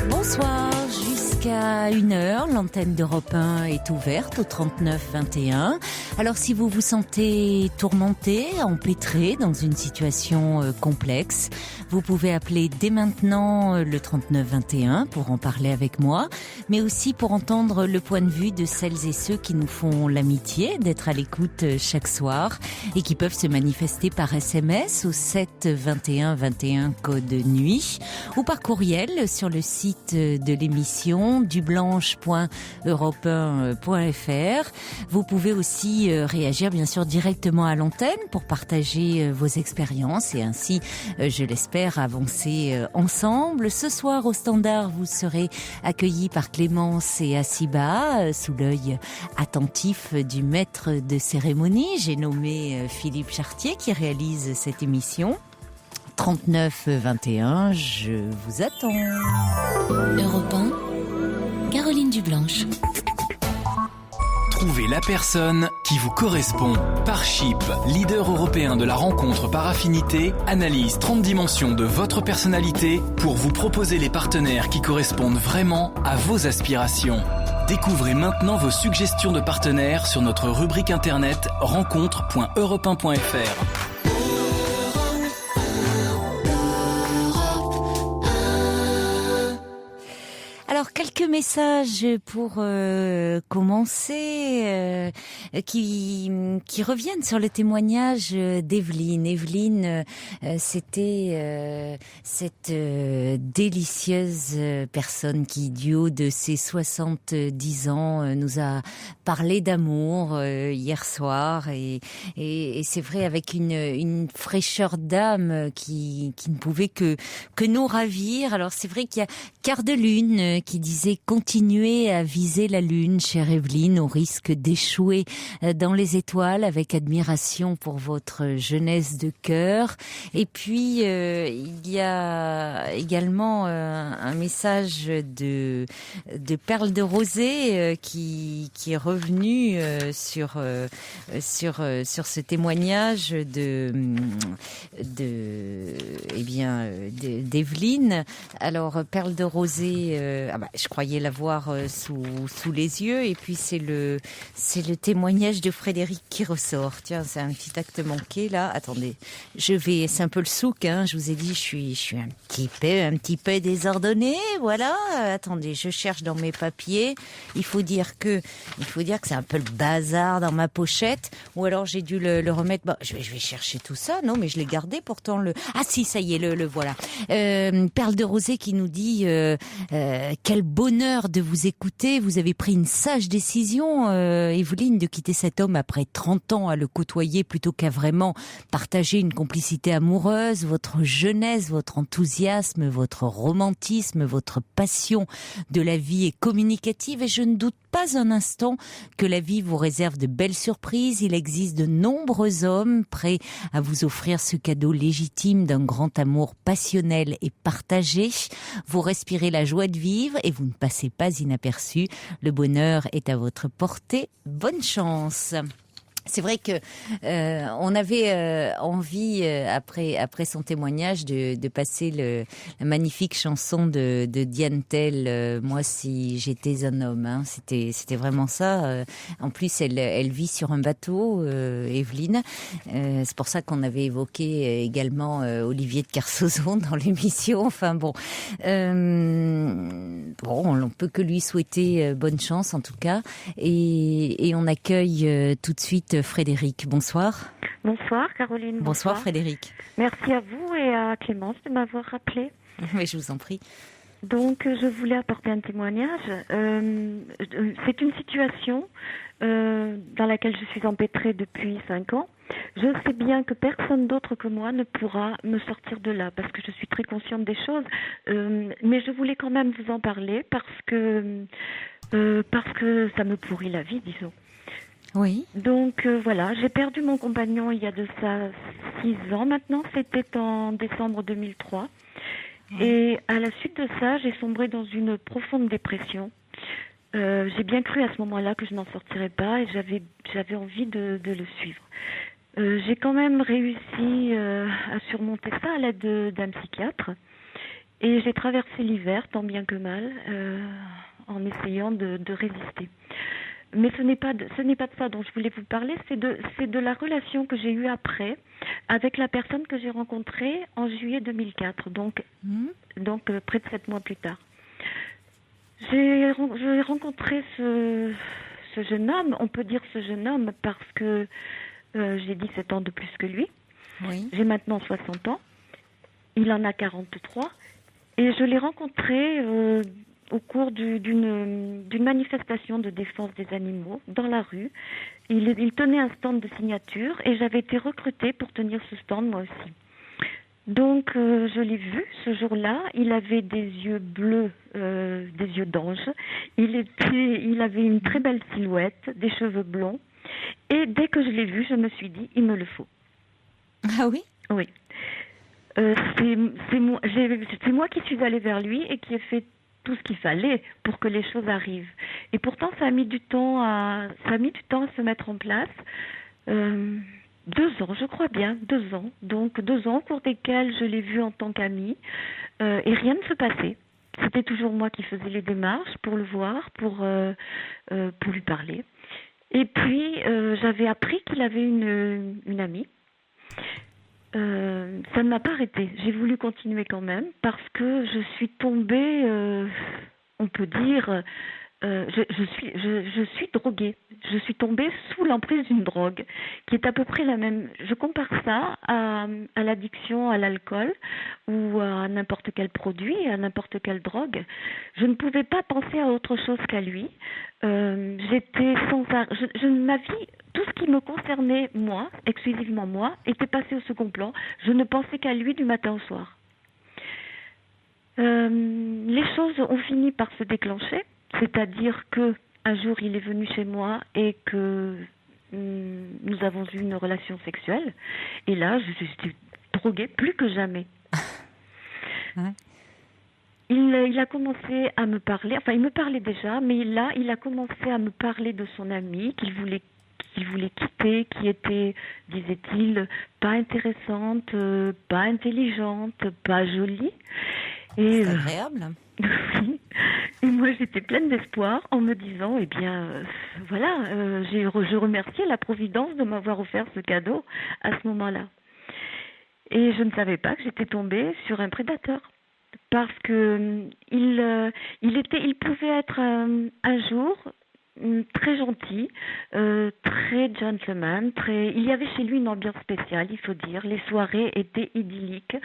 Bonsoir, jusqu'à 1h, l'antenne d'Europe 1 est ouverte au 39 21. Alors si vous vous sentez tourmenté, empêtré dans une situation complexe, vous pouvez appeler dès maintenant le 39 21 pour en parler avec moi, mais aussi pour entendre le point de vue de celles et ceux qui nous font l'amitié d'être à l'écoute chaque soir et qui peuvent se manifester par SMS au 7 21 21 code nuit ou par courriel sur le site de l'émission dublanche.europe1.fr. Vous pouvez aussi réagir bien sûr directement à l'antenne pour partager vos expériences et ainsi, je l'espère, avancer ensemble. Ce soir au standard, vous serez accueillis par Clémence et Assiba sous l'œil attentif du maître de cérémonie. J'ai nommé Philippe Chartier qui réalise cette émission. 39 21, je vous attends. Europe 1, Caroline Dublanche. Trouvez la personne qui vous correspond. Parship, leader européen de la rencontre par affinité, analyse 30 dimensions de votre personnalité pour vous proposer les partenaires qui correspondent vraiment à vos aspirations. Découvrez maintenant vos suggestions de partenaires sur notre rubrique internet rencontre.europe1.fr. Alors, quelques messages pour commencer qui reviennent sur le témoignage d'Evelyne. Evelyne, c'était cette délicieuse personne qui, du haut de ses 70 ans, nous a parlé d'amour hier soir. Et c'est vrai, avec une fraîcheur d'âme qui ne pouvait que nous ravir. Alors, c'est vrai qu'il y a Quart de Lune qui disait « Continuez à viser la lune, chère Evelyne, au risque d'échouer dans les étoiles avec admiration pour votre jeunesse de cœur. » Et puis, il y a également un message de Perle de Rosée qui est revenu sur ce témoignage d'Evelyne. Alors, Perle de Rosée, je croyais l'avoir sous les yeux, et puis c'est le témoignage de Frédéric qui ressort. Tiens, c'est un petit acte manqué là. Attendez, c'est un peu le souk, hein. Je vous ai dit, je suis un petit peu désordonnée, voilà. Attendez, je cherche dans mes papiers. Il faut dire que c'est un peu le bazar dans ma pochette, ou alors j'ai dû le remettre. Bon, je vais chercher tout ça. Non, mais je l'ai gardé pourtant Ah si, ça y est, le voilà. Perle de Rosée qui nous dit quel bonheur de vous écouter. Vous avez pris une sage décision, Evelyne, de quitter cet homme après 30 ans à le côtoyer plutôt qu'à vraiment partager une complicité amoureuse. Votre jeunesse, votre enthousiasme, votre romantisme, votre passion de la vie est communicative et je ne doute pas un instant que la vie vous réserve de belles surprises. Il existe de nombreux hommes prêts à vous offrir ce cadeau légitime d'un grand amour passionnel et partagé. Vous respirez la joie de vivre et vous ne passez pas inaperçu. Le bonheur est à votre portée. Bonne chance. C'est vrai que on avait envie après son témoignage de passer la magnifique chanson de Diane Tell, Moi si j'étais un homme, hein. C'était vraiment ça. En plus elle vit sur un bateau, Evelyne. C'est pour ça qu'on avait évoqué également Olivier de Kersauzon dans l'émission. Enfin bon, on peut que lui souhaiter bonne chance en tout cas, et on accueille tout de suite Frédéric. Bonsoir. Bonsoir Caroline. Bonsoir Frédéric. Merci à vous et à Clémence de m'avoir rappelé. Mais je vous en prie. Donc je voulais apporter un témoignage. C'est une situation dans laquelle je suis empêtrée depuis 5 ans. Je sais bien que personne d'autre que moi ne pourra me sortir de là parce que je suis très consciente des choses. Mais je voulais quand même vous en parler parce que ça me pourrit la vie, disons. Oui. Donc voilà, j'ai perdu mon compagnon il y a de ça 6 ans maintenant, c'était en décembre 2003. Et à la suite de ça, j'ai sombré dans une profonde dépression. J'ai bien cru à ce moment-là que je n'en sortirais pas et j'avais envie de le suivre. J'ai quand même réussi à surmonter ça à l'aide d'un psychiatre. Et j'ai traversé l'hiver, tant bien que mal, en essayant de résister. Mais ce n'est pas de ça dont je voulais vous parler, c'est de la relation que j'ai eue après avec la personne que j'ai rencontrée en juillet 2004, donc près de 7 mois plus tard. J'ai rencontré ce jeune homme, on peut dire ce jeune homme parce que j'ai 17 ans de plus que lui. Oui. J'ai maintenant 60 ans, il en a 43, et je l'ai rencontré au cours d'une manifestation de défense des animaux dans la rue. Il tenait un stand de signature et j'avais été recrutée pour tenir ce stand moi aussi. Donc je l'ai vu ce jour-là, il avait des yeux bleus, des yeux d'ange, il avait une très belle silhouette, des cheveux blonds, et dès que je l'ai vu, je me suis dit, il me le faut. Ah oui? Oui. C'est moi qui suis allée vers lui et qui ai fait tout ce qu'il fallait pour que les choses arrivent. Et pourtant, ça a mis du temps à se mettre en place. 2 ans, je crois bien, 2 ans. Donc 2 ans au cours desquels je l'ai vu en tant qu'ami et rien ne se passait. C'était toujours moi qui faisais les démarches pour le voir, pour lui parler. Et puis j'avais appris qu'il avait une amie. Ça ne m'a pas arrêtée. J'ai voulu continuer quand même parce que je suis tombée, on peut dire, je suis droguée. Je suis tombée sous l'emprise d'une drogue qui est à peu près la même. Je compare ça à l'addiction à l'alcool ou à n'importe quel produit, à n'importe quelle drogue. Je ne pouvais pas penser à autre chose qu'à lui. J'étais sans arrêt. Ma vie, tout ce qui me concernait moi, exclusivement moi, était passé au second plan. Je ne pensais qu'à lui du matin au soir. Les choses ont fini par se déclencher. C'est-à-dire que un jour, il est venu chez moi et que nous avons eu une relation sexuelle. Et là, je suis droguée plus que jamais. Ouais. Il a commencé à me parler. Enfin, il me parlait déjà, mais là, il a commencé à me parler de son amie qu'il voulait quitter, qui était, disait-il, pas intéressante, pas intelligente, pas jolie. Et c'est agréable. oui. Et moi, j'étais pleine d'espoir en me disant, eh bien, voilà, je remerciais la Providence de m'avoir offert ce cadeau à ce moment-là. Et je ne savais pas que j'étais tombée sur un prédateur. Parce que il pouvait être un jour très gentil, très gentleman, il y avait chez lui une ambiance spéciale, il faut dire. Les soirées étaient idylliques.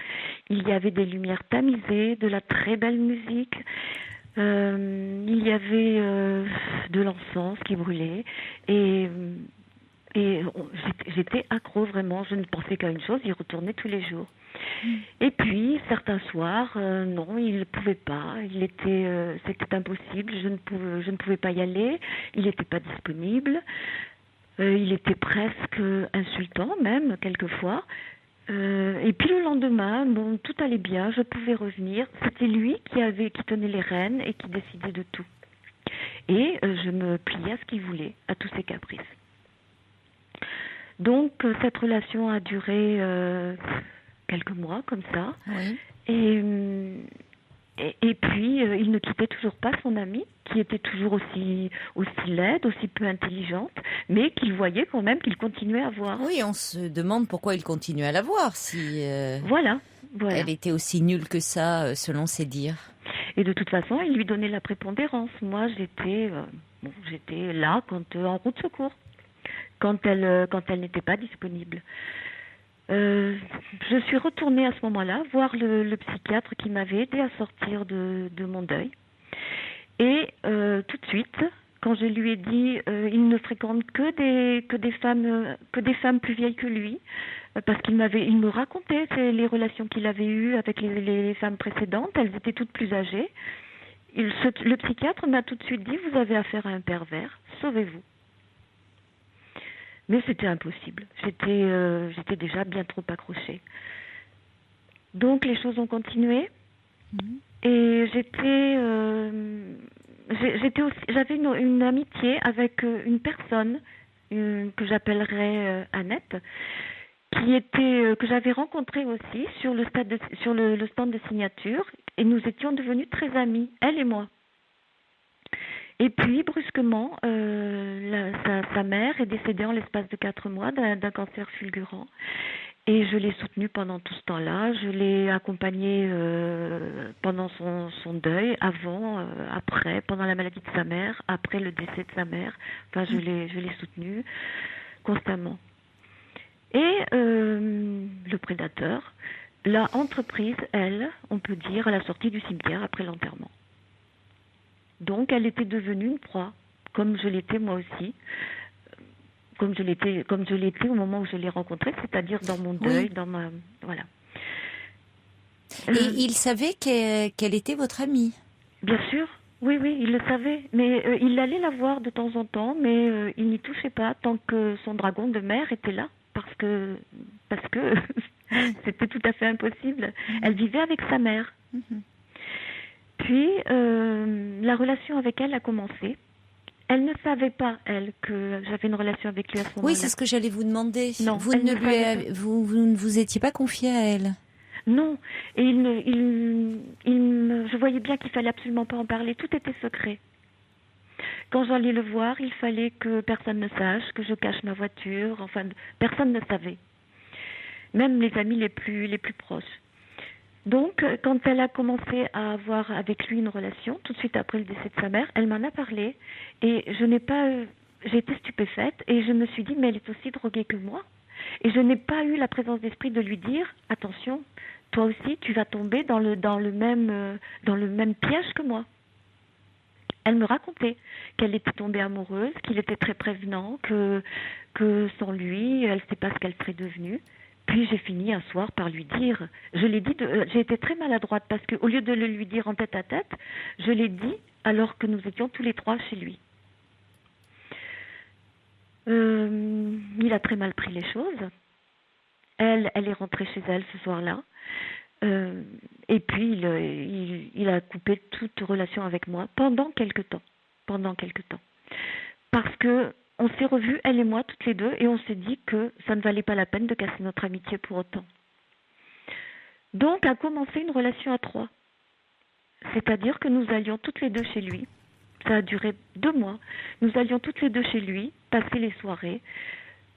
Il y avait des lumières tamisées, de la très belle musique. Il y avait de l'encens qui brûlait et j'étais accro vraiment. Je ne pensais qu'à une chose, y retourner tous les jours. Et puis certains soirs, non, il ne pouvait pas. C'était impossible. Je ne pouvais pas y aller. Il n'était pas disponible. Il était presque insultant même quelquefois. Et puis le lendemain, bon, tout allait bien. Je pouvais revenir. C'était lui qui tenait les rênes et qui décidait de tout. Et je me pliais à ce qu'il voulait, à tous ses caprices. Donc cette relation a duré quelques mois comme ça. Oui. Et puis il ne quittait toujours pas son amie, qui était toujours aussi laide, aussi peu intelligente, mais qu'il voyait quand même qu'il continuait à voir. Oui, on se demande pourquoi il continue à la voir, si Voilà. elle était aussi nulle que ça, selon ses dires. Et de toute façon, il lui donnait la prépondérance. Moi, j'étais là en route de secours, quand elle n'était pas disponible. Je suis retournée à ce moment-là voir le psychiatre qui m'avait aidé à sortir de mon deuil. Et tout de suite, quand je lui ai dit il ne fréquente que des femmes plus vieilles que lui, parce il me racontait les relations qu'il avait eues avec les femmes précédentes, elles étaient toutes plus âgées. Le psychiatre m'a tout de suite dit, vous avez affaire à un pervers, sauvez-vous. Mais c'était impossible. J'étais déjà bien trop accrochée. Donc les choses ont continué. Et j'avais une amitié avec une personne que j'appellerais Annette, que j'avais rencontrée aussi sur le stand de signature et nous étions devenus très amis, elle et moi. Et puis, brusquement, sa mère est décédée en l'espace de 4 mois d'un cancer fulgurant. Et je l'ai soutenue pendant tout ce temps-là. Je l'ai accompagnée pendant son deuil, avant, après, pendant la maladie de sa mère, après le décès de sa mère. Enfin, je l'ai soutenue constamment. Et le prédateur l'a entreprise, elle, on peut dire, à la sortie du cimetière après l'enterrement. Donc, elle était devenue une proie, comme je l'étais moi aussi, comme je l'étais au moment où je l'ai rencontrée, c'est-à-dire dans mon deuil, dans ma... Voilà. Et il savait qu'elle était votre amie? Bien sûr, oui, il le savait. Mais il allait la voir de temps en temps, mais il n'y touchait pas tant que son dragon de mer était là, parce que c'était tout à fait impossible. Elle vivait avec sa mère. Puis, la relation avec elle a commencé. Elle ne savait pas, elle, que j'avais une relation avec lui à ce moment-là. Oui, c'est ce que j'allais vous demander. Non, vous ne vous étiez pas confiée à elle? Non, et je voyais bien qu'il fallait absolument pas en parler. Tout était secret. Quand j'allais le voir, il fallait que personne ne sache, que je cache ma voiture. Enfin, personne ne savait. Même les amis les plus proches. Donc, quand elle a commencé à avoir avec lui une relation, tout de suite après le décès de sa mère, elle m'en a parlé et j'ai été stupéfaite et je me suis dit, mais elle est aussi droguée que moi. Et je n'ai pas eu la présence d'esprit de lui dire, attention, toi aussi, tu vas tomber dans le même piège que moi. Elle me racontait qu'elle était tombée amoureuse, qu'il était très prévenant, que sans lui, elle ne sait pas ce qu'elle serait devenue. Puis j'ai fini un soir par lui dire, j'ai été très maladroite parce qu'au lieu de le lui dire en tête à tête, je l'ai dit alors que nous étions tous les trois chez lui. Il a très mal pris les choses. Elle est rentrée chez elle ce soir-là. Et puis il a coupé toute relation avec moi pendant quelque temps. Parce que on s'est revus, elle et moi, toutes les deux, et on s'est dit que ça ne valait pas la peine de casser notre amitié pour autant. Donc a commencé une relation à 3. C'est-à-dire que nous allions toutes les deux chez lui. Ça a duré 2 mois. Nous allions toutes les deux chez lui, passer les soirées.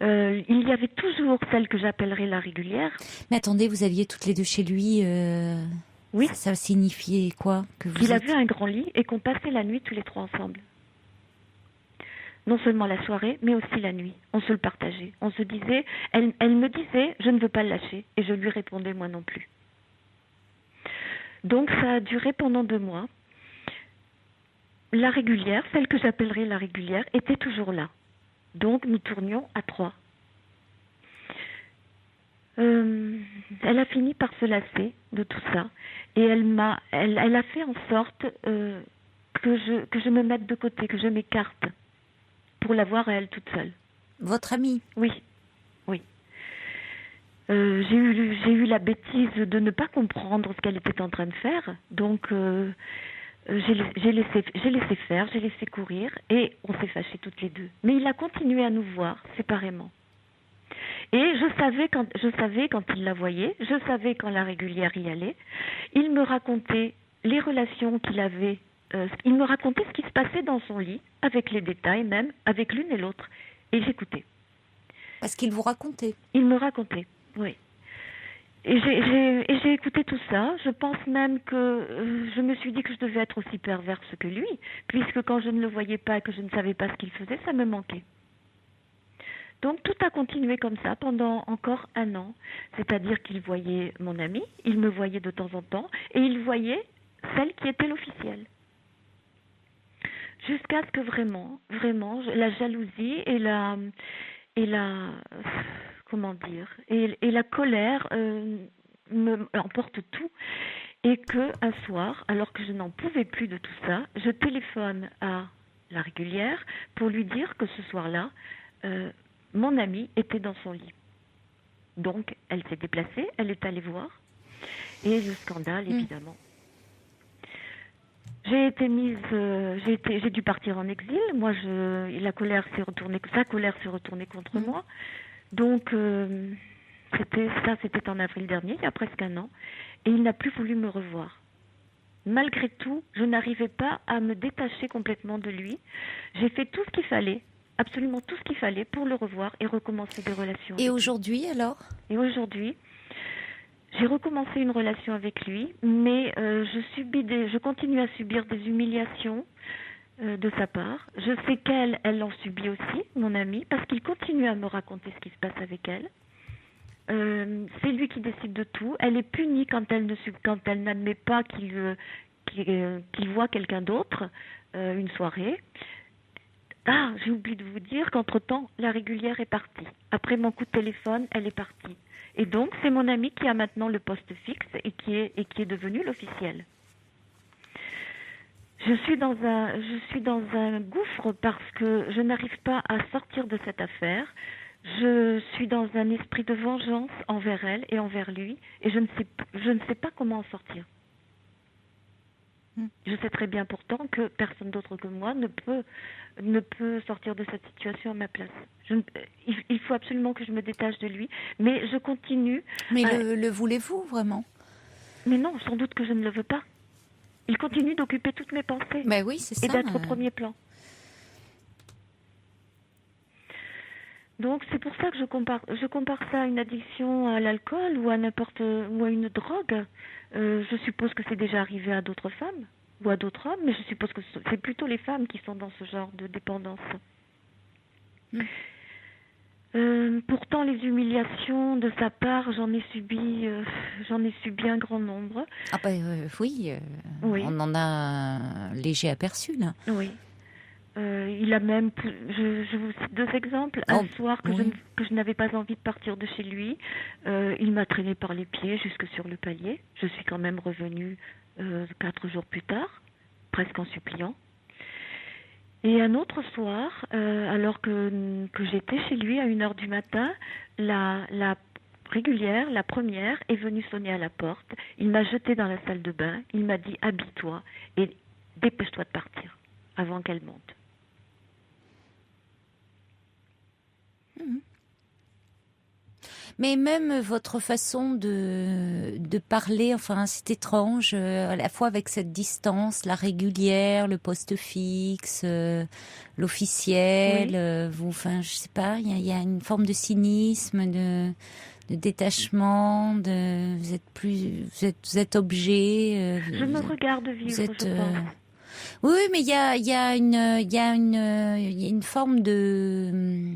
Il y avait toujours celle que j'appellerais la régulière. Mais attendez, vous alliez toutes les deux chez lui Oui. Ça signifiait quoi? Qu'il avait un grand lit et qu'on passait la nuit tous les 3 ensemble. Non seulement la soirée, mais aussi la nuit. On se le partageait. On se disait, elle me disait, je ne veux pas le lâcher. Et je lui répondais, moi non plus. Donc ça a duré pendant 2 mois. La régulière, celle que j'appellerais la régulière, était toujours là. Donc nous tournions à 3. Elle a fini par se lasser de tout ça. Et elle a fait en sorte que je me mette de côté, que je m'écarte. Pour la voir à elle toute seule. Votre amie? Oui. J'ai eu la bêtise de ne pas comprendre ce qu'elle était en train de faire. Donc, j'ai laissé faire, j'ai laissé courir et on s'est fâchés toutes les deux. Mais il a continué à nous voir séparément. Et je savais quand il la voyait, je savais quand la régulière y allait. Il me racontait les relations qu'il avait. Il me racontait ce qui se passait dans son lit, avec les détails même, avec l'une et l'autre. Et j'écoutais. Parce qu'il vous racontait? Il me racontait, oui. Et j'ai écouté tout ça. Je pense même que je me suis dit que je devais être aussi perverse que lui, puisque quand je ne le voyais pas et que je ne savais pas ce qu'il faisait, ça me manquait. Donc tout a continué comme ça pendant encore 1 an. C'est-à-dire qu'il voyait mon ami, il me voyait de temps en temps, et il voyait celle qui était l'officielle. Jusqu'à ce que vraiment, la jalousie et la colère emportent tout. Et qu'un soir, alors que je n'en pouvais plus de tout ça, je téléphone à la régulière pour lui dire que ce soir-là, mon amie était dans son lit. Donc, elle s'est déplacée, elle est allée voir. Et le scandale, évidemment. J'ai dû partir en exil. Moi, sa colère s'est retournée contre moi. Donc, c'était en avril dernier, il y a presque 1 an. Et il n'a plus voulu me revoir. malgré tout, je n'arrivais pas à me détacher complètement de lui. J'ai fait tout ce qu'il fallait, absolument tout ce qu'il fallait pour le revoir et recommencer des relations. Et aujourd'hui, alors ? Et aujourd'hui, j'ai recommencé une relation avec lui, mais je continue à subir des humiliations de sa part. Je sais qu'elle en subit aussi, mon amie, parce qu'il continue à me raconter ce qui se passe avec elle. C'est lui qui décide de tout. Elle est punie quand elle n'admet pas qu'il voit quelqu'un d'autre une soirée. Ah, j'ai oublié de vous dire qu'entre-temps, la régulière est partie. Après mon coup de téléphone, elle est partie. Et donc, c'est mon ami qui a maintenant le poste fixe et qui est devenu l'officiel. Je suis dans un gouffre parce que je n'arrive pas à sortir de cette affaire. Je suis dans un esprit de vengeance envers elle et envers lui, et je ne sais pas comment en sortir. Je sais très bien pourtant que personne d'autre que moi ne peut sortir de cette situation à ma place. Il faut absolument que je me détache de lui, mais je continue. Mais le voulez-vous vraiment ? Mais non, sans doute que je ne le veux pas. Il continue d'occuper toutes mes pensées. Ben oui, c'est ça. Et d'être au premier plan. Donc c'est pour ça que je compare ça à une addiction à l'alcool ou à une drogue. Je suppose que c'est déjà arrivé à d'autres femmes ou à d'autres hommes, mais je suppose que c'est plutôt les femmes qui sont dans ce genre de dépendance. Pourtant, les humiliations de sa part, j'en ai subi un grand nombre. Ah oui, oui, on en a un léger aperçu là. Oui. Il a même, je vous cite 2 exemples. Un soir que je n'avais pas envie de partir de chez lui, il m'a traîné par les pieds jusque sur le palier. Je suis quand même revenue 4 jours plus tard, presque en suppliant. Et un autre soir, alors que j'étais chez lui à 1h du matin, la régulière, la première, est venue sonner à la porte. Il m'a jetée dans la salle de bain. Il m'a dit « Habille-toi et dépêche-toi de partir avant qu'elle monte. » Mais même votre façon de parler, enfin, c'est étrange, à la fois avec cette distance, la régulière, le poste fixe, l'officiel, oui. Je sais pas, il y a une forme de cynisme, de détachement, vous êtes objet. Je me regarde vivre, je pense. Oui, mais il y a une forme de.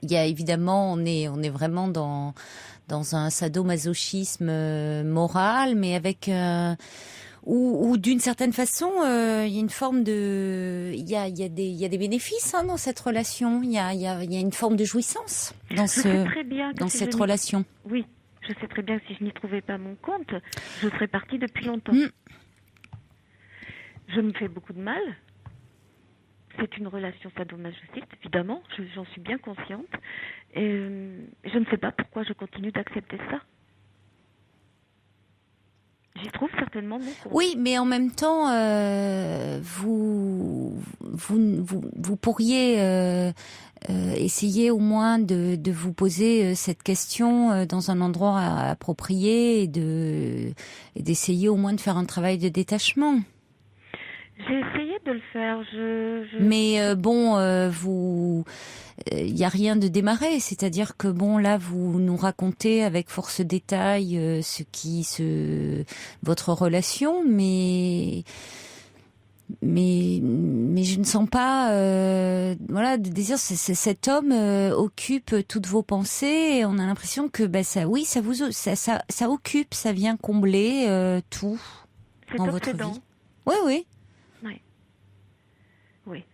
Il y a évidemment, on est vraiment dans un sadomasochisme moral, mais avec ou d'une certaine façon, il y a une forme de, il y a des bénéfices dans cette relation. Il y a une forme de jouissance dans cette relation. Oui, je sais très bien que si je n'y trouvais pas mon compte, je serais partie depuis longtemps. Je me fais beaucoup de mal. C'est une relation sadomasochiste, évidemment, j'en suis bien consciente. Et je ne sais pas pourquoi je continue d'accepter ça. J'y trouve certainement mon compte. Oui, mais en même temps, vous pourriez essayer au moins de vous poser cette question dans un endroit approprié et d'essayer au moins de faire un travail de détachement. J'ai essayé de le faire. Mais il y a rien de démarré. C'est-à-dire que là, vous nous racontez avec force détail votre relation, mais je ne sens pas, de désir. Cet homme occupe toutes vos pensées. Et on a l'impression que ça occupe, ça vient combler tout dans votre vie. Oui, oui. Oui.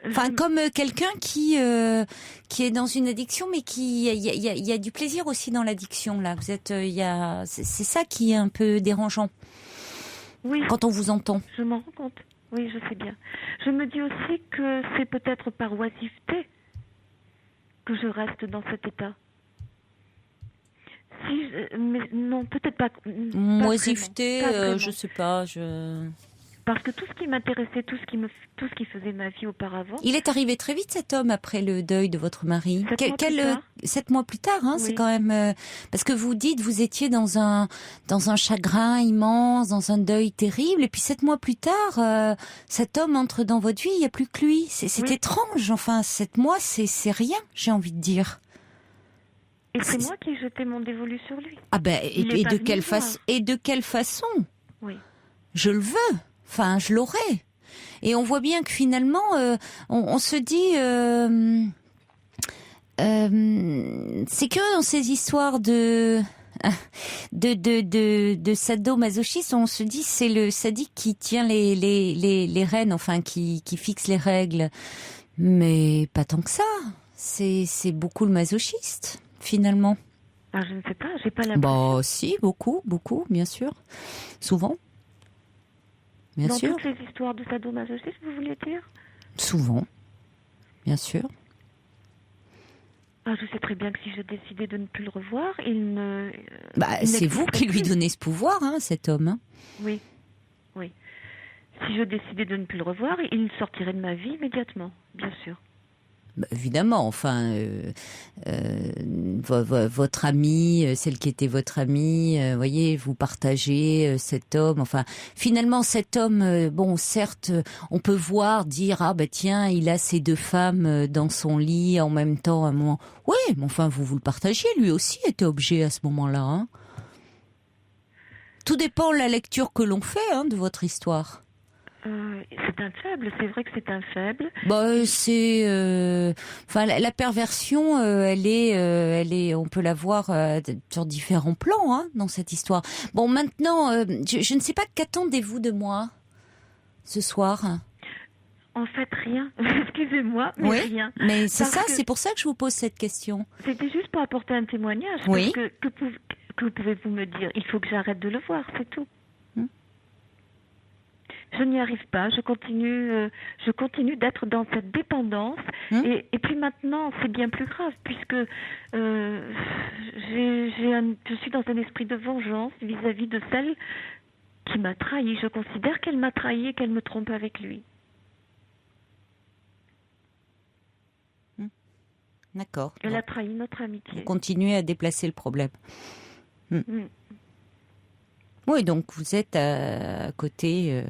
Enfin, comme quelqu'un qui est dans une addiction, mais il y a du plaisir aussi dans l'addiction là. Vous êtes, c'est ça qui est un peu dérangeant. Oui. Quand on vous entend. Je m'en rends compte. Oui, je sais bien. Je me dis aussi que c'est peut-être par oisiveté que je reste dans cet état. Mais non, peut-être pas. Oisiveté, je sais pas. Parce que tout ce qui m'intéressait, tout ce qui faisait ma vie auparavant. Il est arrivé très vite, cet homme, après le deuil de votre mari. 7 mois plus tard, hein, oui. C'est quand même parce que vous dites vous étiez dans un chagrin immense, dans un deuil terrible, et puis 7 mois plus tard, cet homme entre dans votre vie, il n'y a plus que lui. C'est Oui. étrange. Enfin, 7 mois, c'est rien, j'ai envie de dire. Et c'est moi qui ai jeté mon dévolu sur lui. Ah ben, Il est et pas de venu quelle me voir. façon Oui. Je le veux. Enfin, je l'aurai. Et on voit bien que finalement, on se dit, c'est que dans ces histoires de sadomasochisme, on se dit c'est le sadique qui tient les rênes, enfin qui fixe les règles. Mais pas tant que ça. C'est beaucoup le masochiste, finalement. Ah, je ne sais pas, j'ai pas la. Bah si, beaucoup, bien sûr. Souvent. Bien Dans sûr. toutes les histoires de sadomasochisme, vous voulez dire? Souvent. Bien sûr. Ah, je sais très bien que si je décidais de ne plus le revoir, il ne. Bah, il c'est vous qui n'existerait lui plus. donnez ce pouvoir, hein, cet homme. Hein. Oui, oui. Si je décidais de ne plus le revoir, il sortirait de ma vie immédiatement, bien sûr. Bah, évidemment, enfin, votre amie, celle qui était votre amie, voyez, vous partagez cet homme. Enfin, finalement, cet homme, bon, certes, on peut dire, ah bah tiens, il a ces 2 femmes dans son lit en même temps, à un moment. Oui, mais enfin, vous le partagez, lui aussi était objet à ce moment-là. Hein. Tout dépend de la lecture que l'on fait de votre histoire. C'est un faible, c'est vrai que c'est un faible. Bah, c'est, enfin, la perversion, elle est, on peut la voir sur différents plans dans cette histoire. Bon, maintenant, je ne sais pas, qu'attendez-vous de moi ce soir? En fait, rien. Excusez-moi, mais Oui, rien. mais c'est Parce ça, que c'est pour ça que je vous pose cette question. C'était juste pour apporter un témoignage. Oui. Parce que pouvez-vous me dire? Il faut que j'arrête de le voir, c'est tout. Je n'y arrive pas, je continue d'être dans cette dépendance. Et puis maintenant, c'est bien plus grave, puisque je suis dans un esprit de vengeance vis-à-vis de celle qui m'a trahi. Je considère qu'elle m'a trahi et qu'elle me trompe avec lui. D'accord. Elle a trahi notre amitié. Vous continuez à déplacer le problème. Oui, donc vous êtes à côté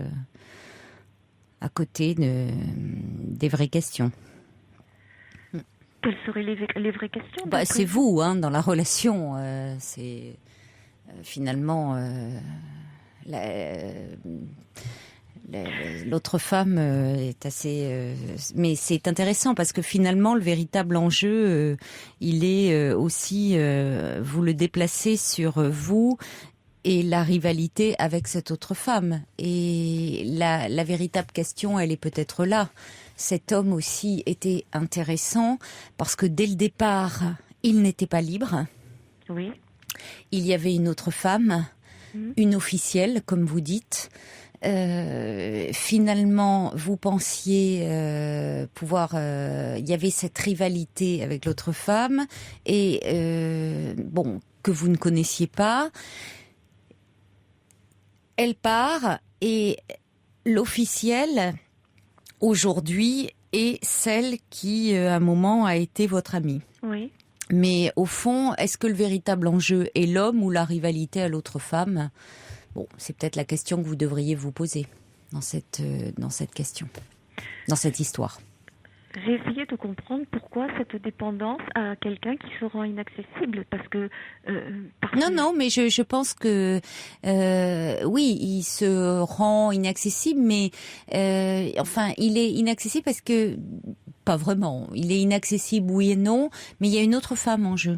des vraies questions. Quelles seraient les vraies questions? Bah, c'est vous, dans la relation. C'est finalement l'autre femme est assez. Mais c'est intéressant parce que finalement, le véritable enjeu, il est aussi vous le déplacez sur vous. Et la rivalité avec cette autre femme. Et la véritable question, elle est peut-être là. Cet homme aussi était intéressant parce que dès le départ, il n'était pas libre. Oui. Il y avait une autre femme, une officielle, comme vous dites. Finalement, vous pensiez pouvoir... il y avait cette rivalité avec l'autre femme et que vous ne connaissiez pas. Elle part et l'officielle, aujourd'hui, est celle qui, à un moment, a été votre amie. Oui. Mais au fond, est-ce que le véritable enjeu est l'homme ou la rivalité à l'autre femme? Bon, c'est peut-être la question que vous devriez vous poser dans cette question, dans cette histoire. J'ai essayé de comprendre pourquoi cette dépendance à quelqu'un qui se rend inaccessible, parce que... Non, mais je pense que oui, il se rend inaccessible, mais enfin, il est inaccessible parce que pas vraiment. Il est inaccessible, oui et non, mais il y a une autre femme en jeu.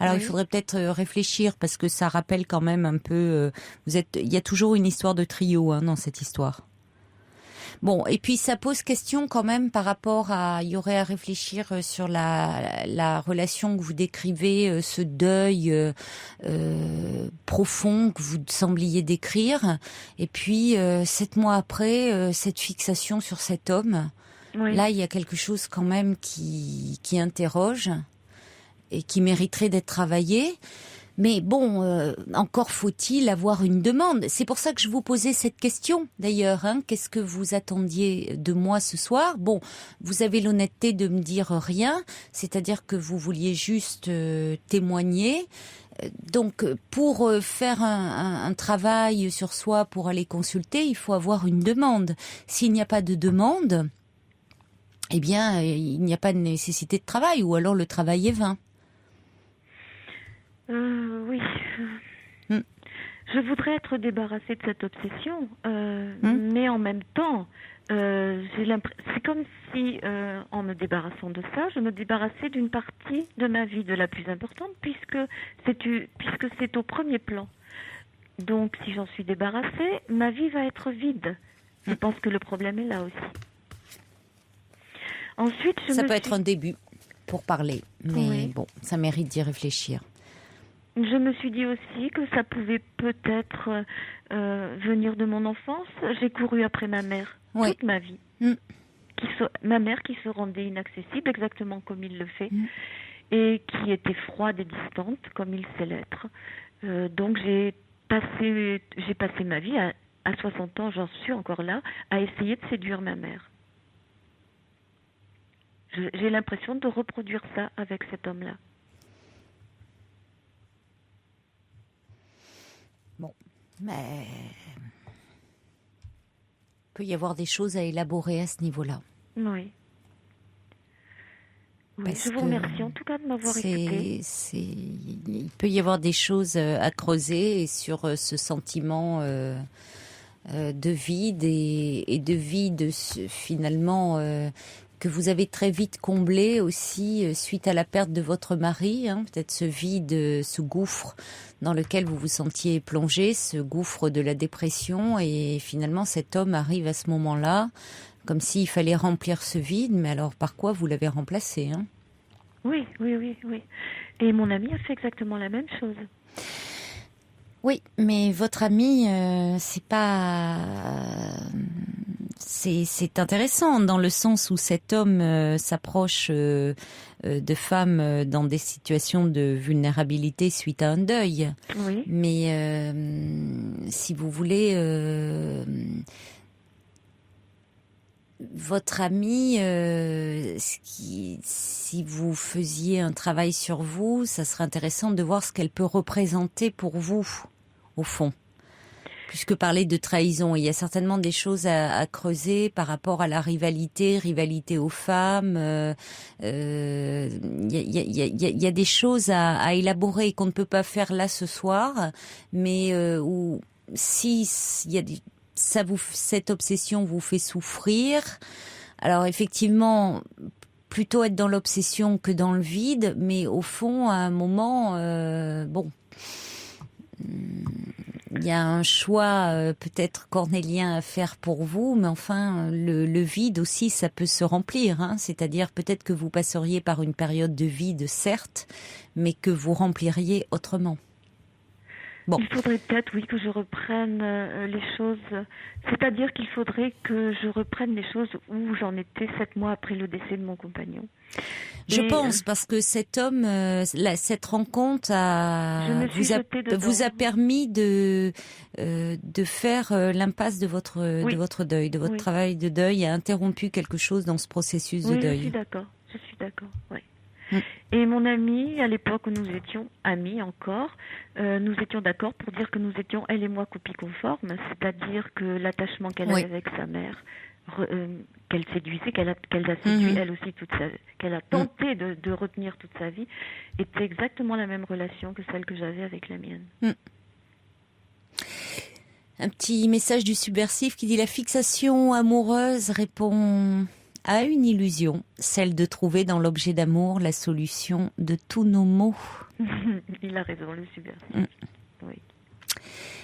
Alors il faudrait peut-être réfléchir parce que ça rappelle quand même un peu. Il y a toujours une histoire de trio dans cette histoire. Bon, et puis ça pose question quand même par rapport à, il y aurait à réfléchir sur la relation que vous décrivez, ce deuil profond que vous sembliez décrire, et puis 7 mois après, cette fixation sur cet homme. Oui. Là, il y a quelque chose quand même qui interroge et qui mériterait d'être travaillé. Mais bon, encore faut-il avoir une demande. C'est pour ça que je vous posais cette question, d'ailleurs. Qu'est-ce que vous attendiez de moi ce soir? Bon, vous avez l'honnêteté de me dire rien, c'est-à-dire que vous vouliez juste témoigner. Donc, pour faire un travail sur soi, pour aller consulter, il faut avoir une demande. S'il n'y a pas de demande, eh bien, il n'y a pas de nécessité de travail, ou alors le travail est vain. Oui. Je voudrais être débarrassée de cette obsession, mais en même temps, c'est comme si, en me débarrassant de ça, je me débarrassais d'une partie de ma vie, de la plus importante, puisque c'est au premier plan. Donc, si j'en suis débarrassée, ma vie va être vide. Je pense que le problème est là aussi. Ensuite, ça peut être un début pour parler, mais bon, ça mérite d'y réfléchir. Je me suis dit aussi que ça pouvait peut-être venir de mon enfance. J'ai couru après ma mère toute ma vie. Ma mère qui se rendait inaccessible, exactement comme il le fait, et qui était froide et distante, comme il sait l'être. Donc j'ai passé ma vie, à 60 ans, j'en suis encore là, à essayer de séduire ma mère. J'ai l'impression de reproduire ça avec cet homme-là. Bon, mais il peut y avoir des choses à élaborer à ce niveau-là. Oui. Je vous remercie en tout cas de m'avoir écouté. Il peut y avoir des choses à creuser sur ce sentiment de vide et de vide finalement que vous avez très vite comblé aussi suite à la perte de votre mari, peut-être ce vide, ce gouffre dans lequel vous vous sentiez plongé, ce gouffre de la dépression, et finalement cet homme arrive à ce moment-là, comme s'il fallait remplir ce vide, mais alors par quoi vous l'avez remplacé? Oui. Et mon ami a fait exactement la même chose. Oui, mais votre ami, c'est pas... C'est intéressant dans le sens où cet homme s'approche de femmes dans des situations de vulnérabilité suite à un deuil. Oui. Mais si vous voulez, votre ami, si vous faisiez un travail sur vous, ça serait intéressant de voir ce qu'elle peut représenter pour vous, au fond. Puisque parler de trahison, il y a certainement des choses à creuser par rapport à la rivalité aux femmes. Il y a des choses à élaborer qu'on ne peut pas faire là ce soir, mais où si il y a cette obsession vous fait souffrir, alors effectivement, plutôt être dans l'obsession que dans le vide, mais au fond, à un moment, il y a un choix peut-être cornélien à faire pour vous, mais enfin, le vide aussi, ça peut se remplir. C'est-à-dire peut-être que vous passeriez par une période de vide, certes, mais que vous rempliriez autrement. Bon. Il faudrait peut-être, oui, que je reprenne les choses. C'est-à-dire qu'il faudrait que je reprenne les choses où j'en étais 7 mois après le décès de mon compagnon. Je pense, parce que cet homme, cette rencontre vous a permis de faire l'impasse de votre deuil, de votre travail de deuil, a interrompu quelque chose dans ce processus de deuil. Je suis d'accord, oui. Et mon ami, à l'époque où nous étions amis encore, nous étions d'accord pour dire que nous étions, elle et moi, copies conformes, c'est-à-dire que l'attachement qu'elle avait avec sa mère, qu'elle séduisait, qu'elle a séduit elle aussi qu'elle a tenté de retenir toute sa vie, était exactement la même relation que celle que j'avais avec la mienne. Un petit message du subversif qui dit: la fixation amoureuse répond à une illusion, celle de trouver dans l'objet d'amour la solution de tous nos maux. Il a raison, le subversif. Oui.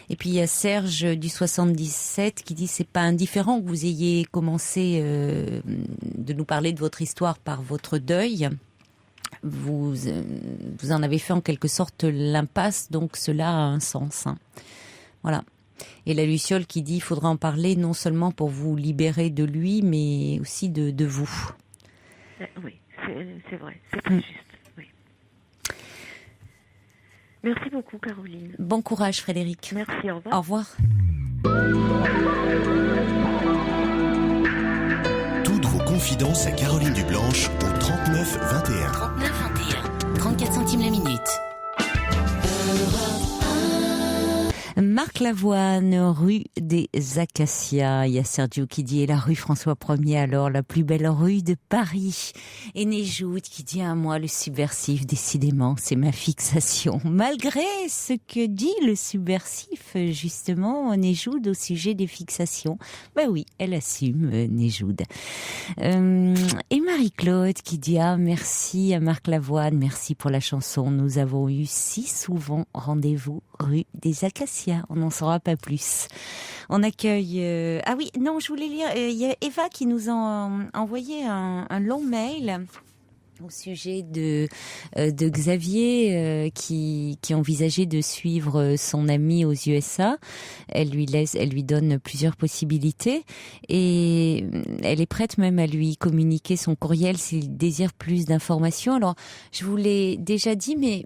Et puis il y a Serge du 77 qui dit: c'est pas indifférent que vous ayez commencé de nous parler de votre histoire par votre deuil. Vous en avez fait en quelque sorte l'impasse, donc cela a un sens. Voilà. Et la Luciole qui dit: il faudra en parler non seulement pour vous libérer de lui, mais aussi de vous. Oui, c'est vrai, c'est très juste. Oui. Merci beaucoup, Caroline. Bon courage, Frédéric. Merci, au revoir. Au revoir. Toutes vos confidences à Caroline Dublanche au 39 21. 34 centimes la minute. Marc Lavoine, rue des Acacias. Il y a Sergio qui dit, et la rue François 1er, alors la plus belle rue de Paris. Et Néjoud qui dit, à moi le subversif, décidément, c'est ma fixation. Malgré ce que dit le subversif, justement, Néjoud au sujet des fixations. Ben oui, elle assume, Néjoud. Et Marie-Claude qui dit, merci à Marc Lavoine, merci pour la chanson. Nous avons eu si souvent rendez-vous rue des Acacias. On n'en saura pas plus. On accueille... Ah oui, non, je voulais lire... Il y a Eva qui nous a envoyé un long mail au sujet de Xavier qui envisageait de suivre son ami aux USA. Elle lui donne plusieurs possibilités et elle est prête même à lui communiquer son courriel s'il désire plus d'informations. Alors, je vous l'ai déjà dit, mais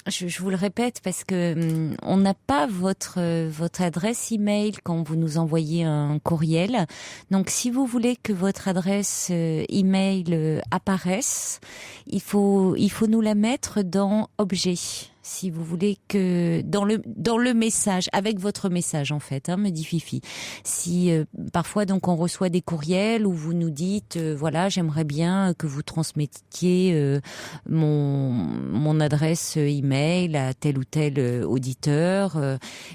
je vous le répète parce que on n'a pas votre adresse email quand vous nous envoyez un courriel. Donc si vous voulez que votre adresse email apparaisse, il faut nous la mettre dans objet. Si vous voulez que dans le message, avec votre message en fait, me dit Fifi. Si parfois donc on reçoit des courriels où vous nous dites voilà, j'aimerais bien que vous transmettiez mon adresse email à tel ou tel auditeur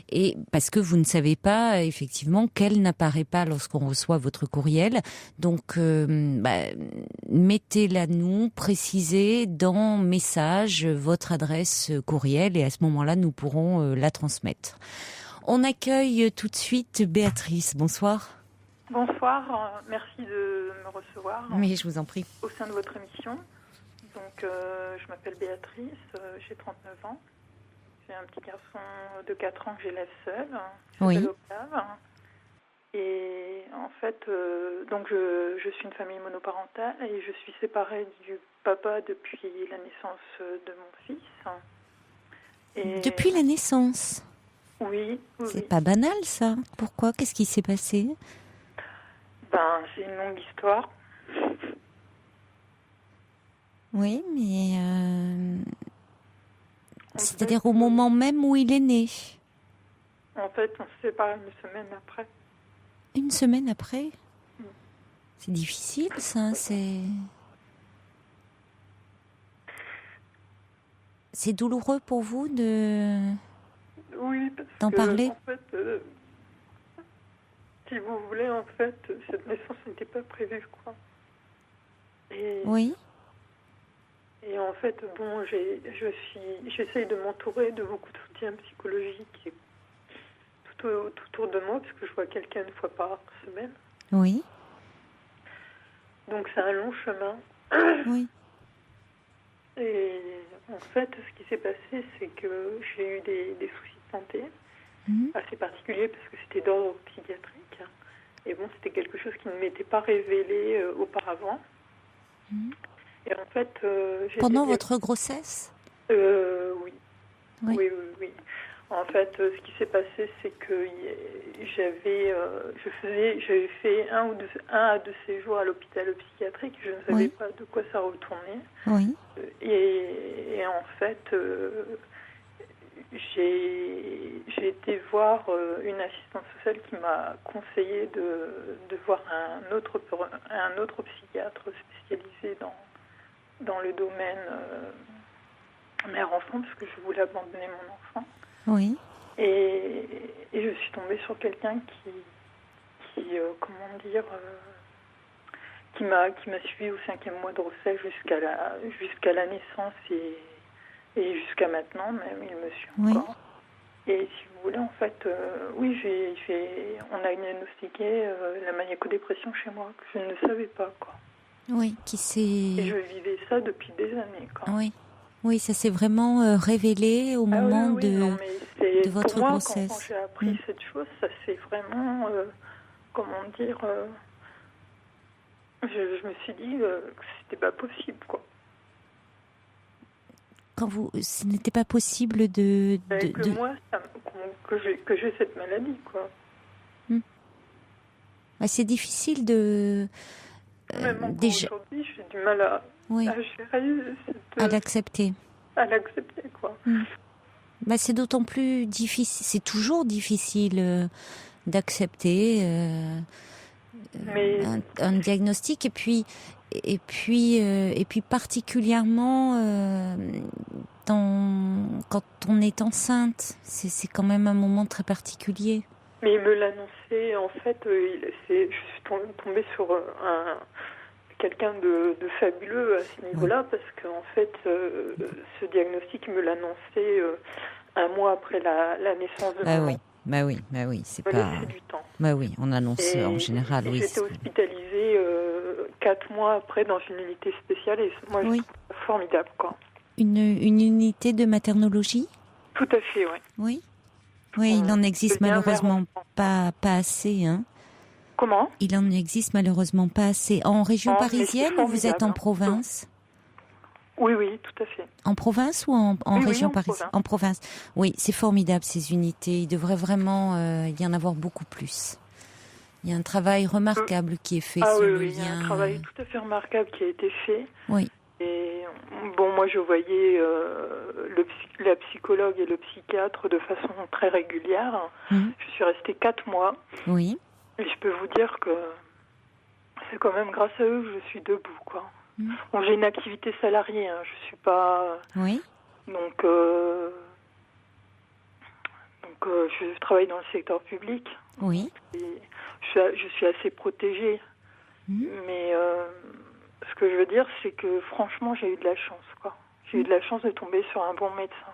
et parce que vous ne savez pas effectivement qu'elle n'apparaît pas lorsqu'on reçoit votre courriel. Donc mettez-la nous, précisez dans message votre adresse courriel et à ce moment-là, nous pourrons la transmettre. On accueille tout de suite Béatrice. Bonsoir. Bonsoir, merci de me recevoir. Oui, je vous en prie. Au sein de votre émission. Donc, je m'appelle Béatrice, j'ai 39 ans. J'ai un petit garçon de 4 ans que j'élève seul. Oui. Octave. Et en fait, donc je suis une famille monoparentale et je suis séparée du papa depuis la naissance de mon fils. Et depuis la naissance? Oui. C'est pas banal ça. Pourquoi? Qu'est-ce qui s'est passé? C'est une longue histoire. Oui, mais c'est-à-dire au moment même où il est né. En fait, on se sépare une semaine après. Une semaine après? C'est difficile ça, C'est douloureux pour vous Oui, d'en parler? En fait, si vous voulez, en fait, cette naissance n'était pas prévue, quoi. Oui. Et en fait, bon, j'essaye de m'entourer de beaucoup de soutien psychologique tout autour de moi, parce que je vois quelqu'un une fois par semaine. Oui. Donc c'est un long chemin. Oui. Et en fait, ce qui s'est passé, c'est que j'ai eu des soucis de santé assez particuliers parce que c'était d'ordre psychiatrique. Et bon, c'était quelque chose qui ne m'était pas révélé auparavant. Et en fait, pendant votre grossesse? Oui. Oui. Oui. En fait, ce qui s'est passé, c'est que j'avais fait un à deux séjours à l'hôpital psychiatrique. Je ne savais pas de quoi ça retournait. Oui. Et en fait, j'ai été voir une assistante sociale qui m'a conseillé de voir un autre psychiatre spécialisé dans le domaine mère-enfant, parce que je voulais abandonner mon enfant. Oui. Et je suis tombée sur quelqu'un qui m'a suivi au 5e mois de grossesse jusqu'à la naissance et jusqu'à maintenant même, il me suit encore. Et si vous voulez, en fait, on a diagnostiqué la maniaco-dépression chez moi, que je ne savais pas, quoi. Oui, qui s'est... Et je vivais ça depuis des années, quoi. Oui, ça s'est vraiment révélé au moment de votre grossesse. Quand j'ai appris cette chose, ça s'est vraiment, je me suis dit que c'était pas possible, quoi. ce n'était pas possible de moi, que j'ai cette maladie, quoi. Bah, c'est difficile de Même encore déjà aujourd'hui, j'ai du mal à gérer à l'accepter. À l'accepter, quoi. Bah, c'est d'autant plus difficile. C'est toujours difficile d'accepter un diagnostic, et puis particulièrement quand on est enceinte, c'est quand même un moment très particulier. Mais il me l'annonçait, en fait, je suis tombée sur quelqu'un de fabuleux à ce niveau-là, parce qu'en fait, ce diagnostic, il me l'annonçait un mois après la naissance de mon enfant. Bah oui, c'est pas... du temps. Bah oui, on annonce en général, oui. J'étais hospitalisée 4 mois après dans une unité spéciale, et moi, je trouve ça formidable, quoi. Une unité de maternologie ? Tout à fait, oui. Oui, il n'en existe malheureusement pas assez, hein. Comment ? Il en existe malheureusement pas assez. En région parisienne, ou vous êtes en province ? Oui, tout à fait. En province ou en région parisienne ? En province. Oui, c'est formidable, ces unités. Il devrait vraiment y en avoir beaucoup plus. Il y a un travail remarquable qui est fait sur le lien. Il y a un travail tout à fait remarquable qui a été fait. Oui. Et bon, moi, je voyais la psychologue et le psychiatre de façon très régulière. Je suis restée 4 mois. Oui. Et je peux vous dire que c'est quand même grâce à eux que je suis debout, quoi. Bon, j'ai une activité salariée, hein, je suis pas... Oui. Donc, je travaille dans le secteur public. Oui. Et je suis assez protégée. Mais ce que je veux dire, c'est que franchement, j'ai eu de la chance, quoi. J'ai eu de la chance de tomber sur un bon médecin.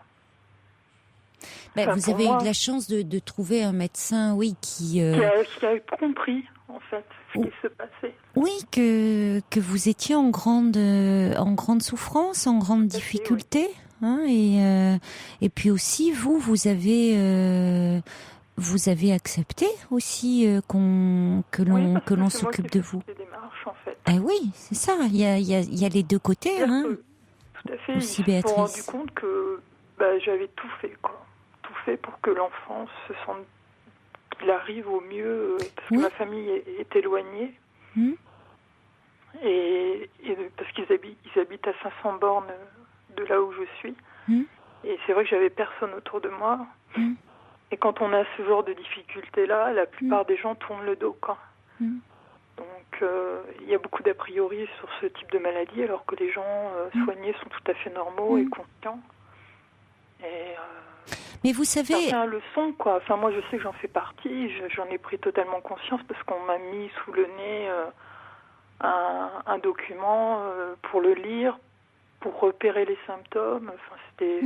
Vous avez eu de la chance de trouver un médecin, oui, qui a compris, en fait, ce qui se passait. Oui, que vous étiez en grande souffrance, en grande difficulté, hein, et puis aussi vous avez accepté aussi que l'on s'occupe de vous. Des démarches, en fait. Eh oui, c'est ça. Il y a les deux côtés, hein. Tout à fait. Aussi, Ils se sont Béatrice. rendus compte que j'avais tout fait, quoi. Tout fait pour que l'enfant se sente qu'il arrive au mieux, parce que ma famille est éloignée. Et parce qu'ils habitent à 500 bornes de là où je suis. Et c'est vrai que j'avais personne autour de moi. Et quand on a ce genre de difficultés-là, la plupart des gens tournent le dos, quoi. Donc, il y a beaucoup d'a priori sur ce type de maladie, alors que les gens soignés sont tout à fait normaux et conscients. Et mais vous savez, certains le sont, quoi. Enfin, moi, je sais que j'en fais partie. J'en ai pris totalement conscience parce qu'on m'a mis sous le nez un document pour le lire, pour repérer les symptômes. Enfin, c'était...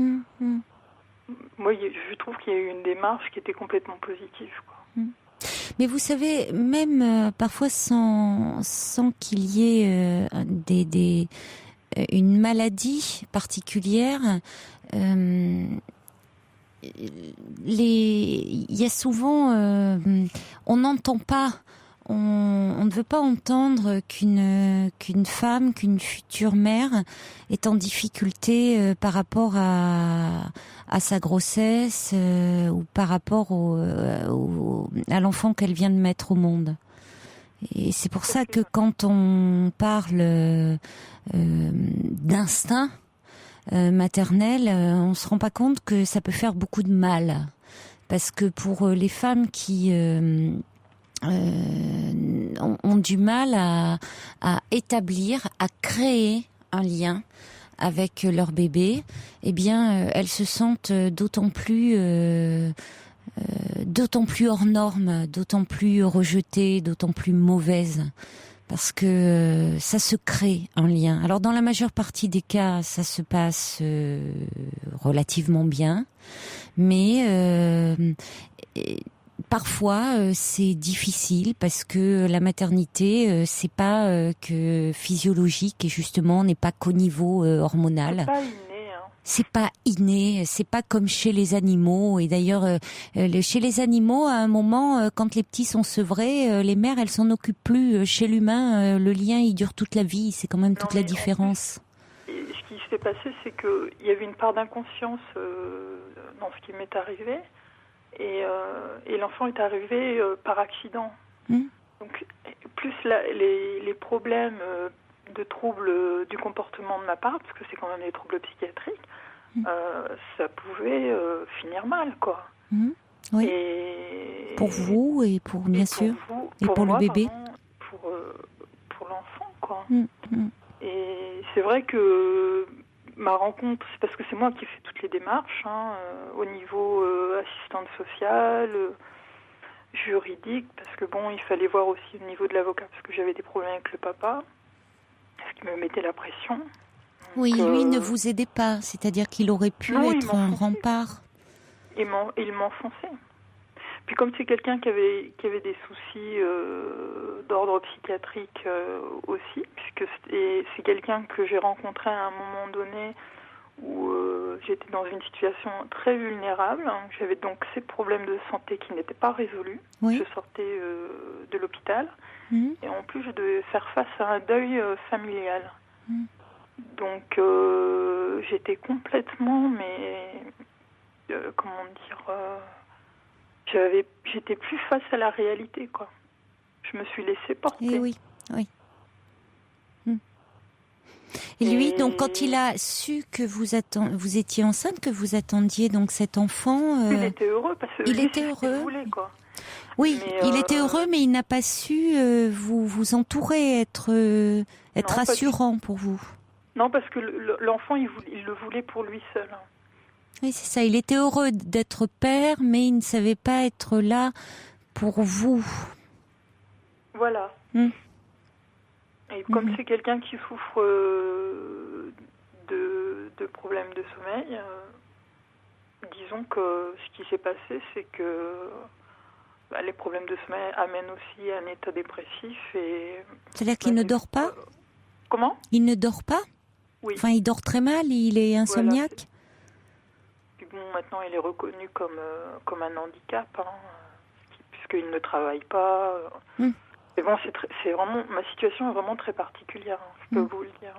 Moi, je trouve qu'il y a eu une démarche qui était complètement positive, quoi. Mais vous savez, même parfois sans qu'il y ait une maladie particulière, il y a souvent, on n'entend pas. On ne veut pas entendre qu'une femme, qu'une future mère est en difficulté par rapport à sa grossesse ou par rapport à l'enfant qu'elle vient de mettre au monde. Et c'est pour ça que quand on parle d'instinct maternel, on se rend pas compte que ça peut faire beaucoup de mal. Parce que pour les femmes qui ont du mal à établir, à créer un lien avec leur bébé, eh bien, elles se sentent d'autant plus hors norme, d'autant plus rejetées, d'autant plus mauvaises, parce que ça se crée un lien. Alors, dans la majeure partie des cas, ça se passe relativement bien, mais parfois c'est difficile parce que la maternité c'est pas que physiologique et justement n'est pas qu'au niveau hormonal. C'est pas inné, c'est pas comme chez les animaux. Et d'ailleurs, chez les animaux, à un moment, quand les petits sont sevrés, les mères, elles s'en occupent plus. Chez l'humain, le lien, il dure toute la vie. C'est quand même toute la différence. Et ce qui qui s'est passé, c'est qu'il y avait une part d'inconscience dans ce qui m'est arrivé. Et l'enfant est arrivé par accident. Donc, plus les problèmes de troubles du comportement de ma part, parce que c'est quand même des troubles psychiatriques, ça pouvait finir mal, quoi. Oui. Et pour vous et pour, bien sûr, et pour moi, le bébé. Pour l'enfant, quoi. Et c'est vrai que ma rencontre, c'est parce que c'est moi qui fais toutes les démarches, au niveau assistante sociale, juridique, parce que bon, il fallait voir aussi au niveau de l'avocat, parce que j'avais des problèmes avec le papa, ce qui me mettait la pression. Donc, oui, lui ne vous aidait pas, c'est-à-dire qu'il aurait pu être un rempart. Il m'enfonçait. Puis comme c'est quelqu'un qui avait des soucis d'ordre psychiatrique aussi, puisque c'est quelqu'un que j'ai rencontré à un moment donné où j'étais dans une situation très vulnérable. J'avais donc ces problèmes de santé qui n'étaient pas résolus. Je sortais de l'hôpital et en plus je devais faire face à un deuil familial. Donc j'étais complètement, comment dire, j'étais plus face à la réalité, quoi. Je me suis laissée porter. Et oui. Et lui, donc, quand il a su que vous étiez enceinte, que vous attendiez donc cet enfant, il était heureux parce que il était heureux. Il voulait, quoi. Oui, il était heureux, mais il n'a pas su vous entourer, être rassurant pour vous. Non, parce que l'enfant, il le voulait pour lui seul. Oui, c'est ça. Il était heureux d'être père, mais il ne savait pas être là pour vous. Voilà. Et comme c'est quelqu'un qui souffre de problèmes de sommeil, disons que ce qui s'est passé, c'est que les problèmes de sommeil amènent aussi à un état dépressif. C'est-à-dire qu'il ne dort pas ? Comment ? Il ne dort pas ? Oui. Enfin, il dort très mal, il est insomniaque ? Voilà. Puis bon, maintenant, il est reconnu comme un handicap, puisqu'il ne travaille pas. Mais bon, c'est vraiment, ma situation est vraiment très particulière, je peux vous le dire.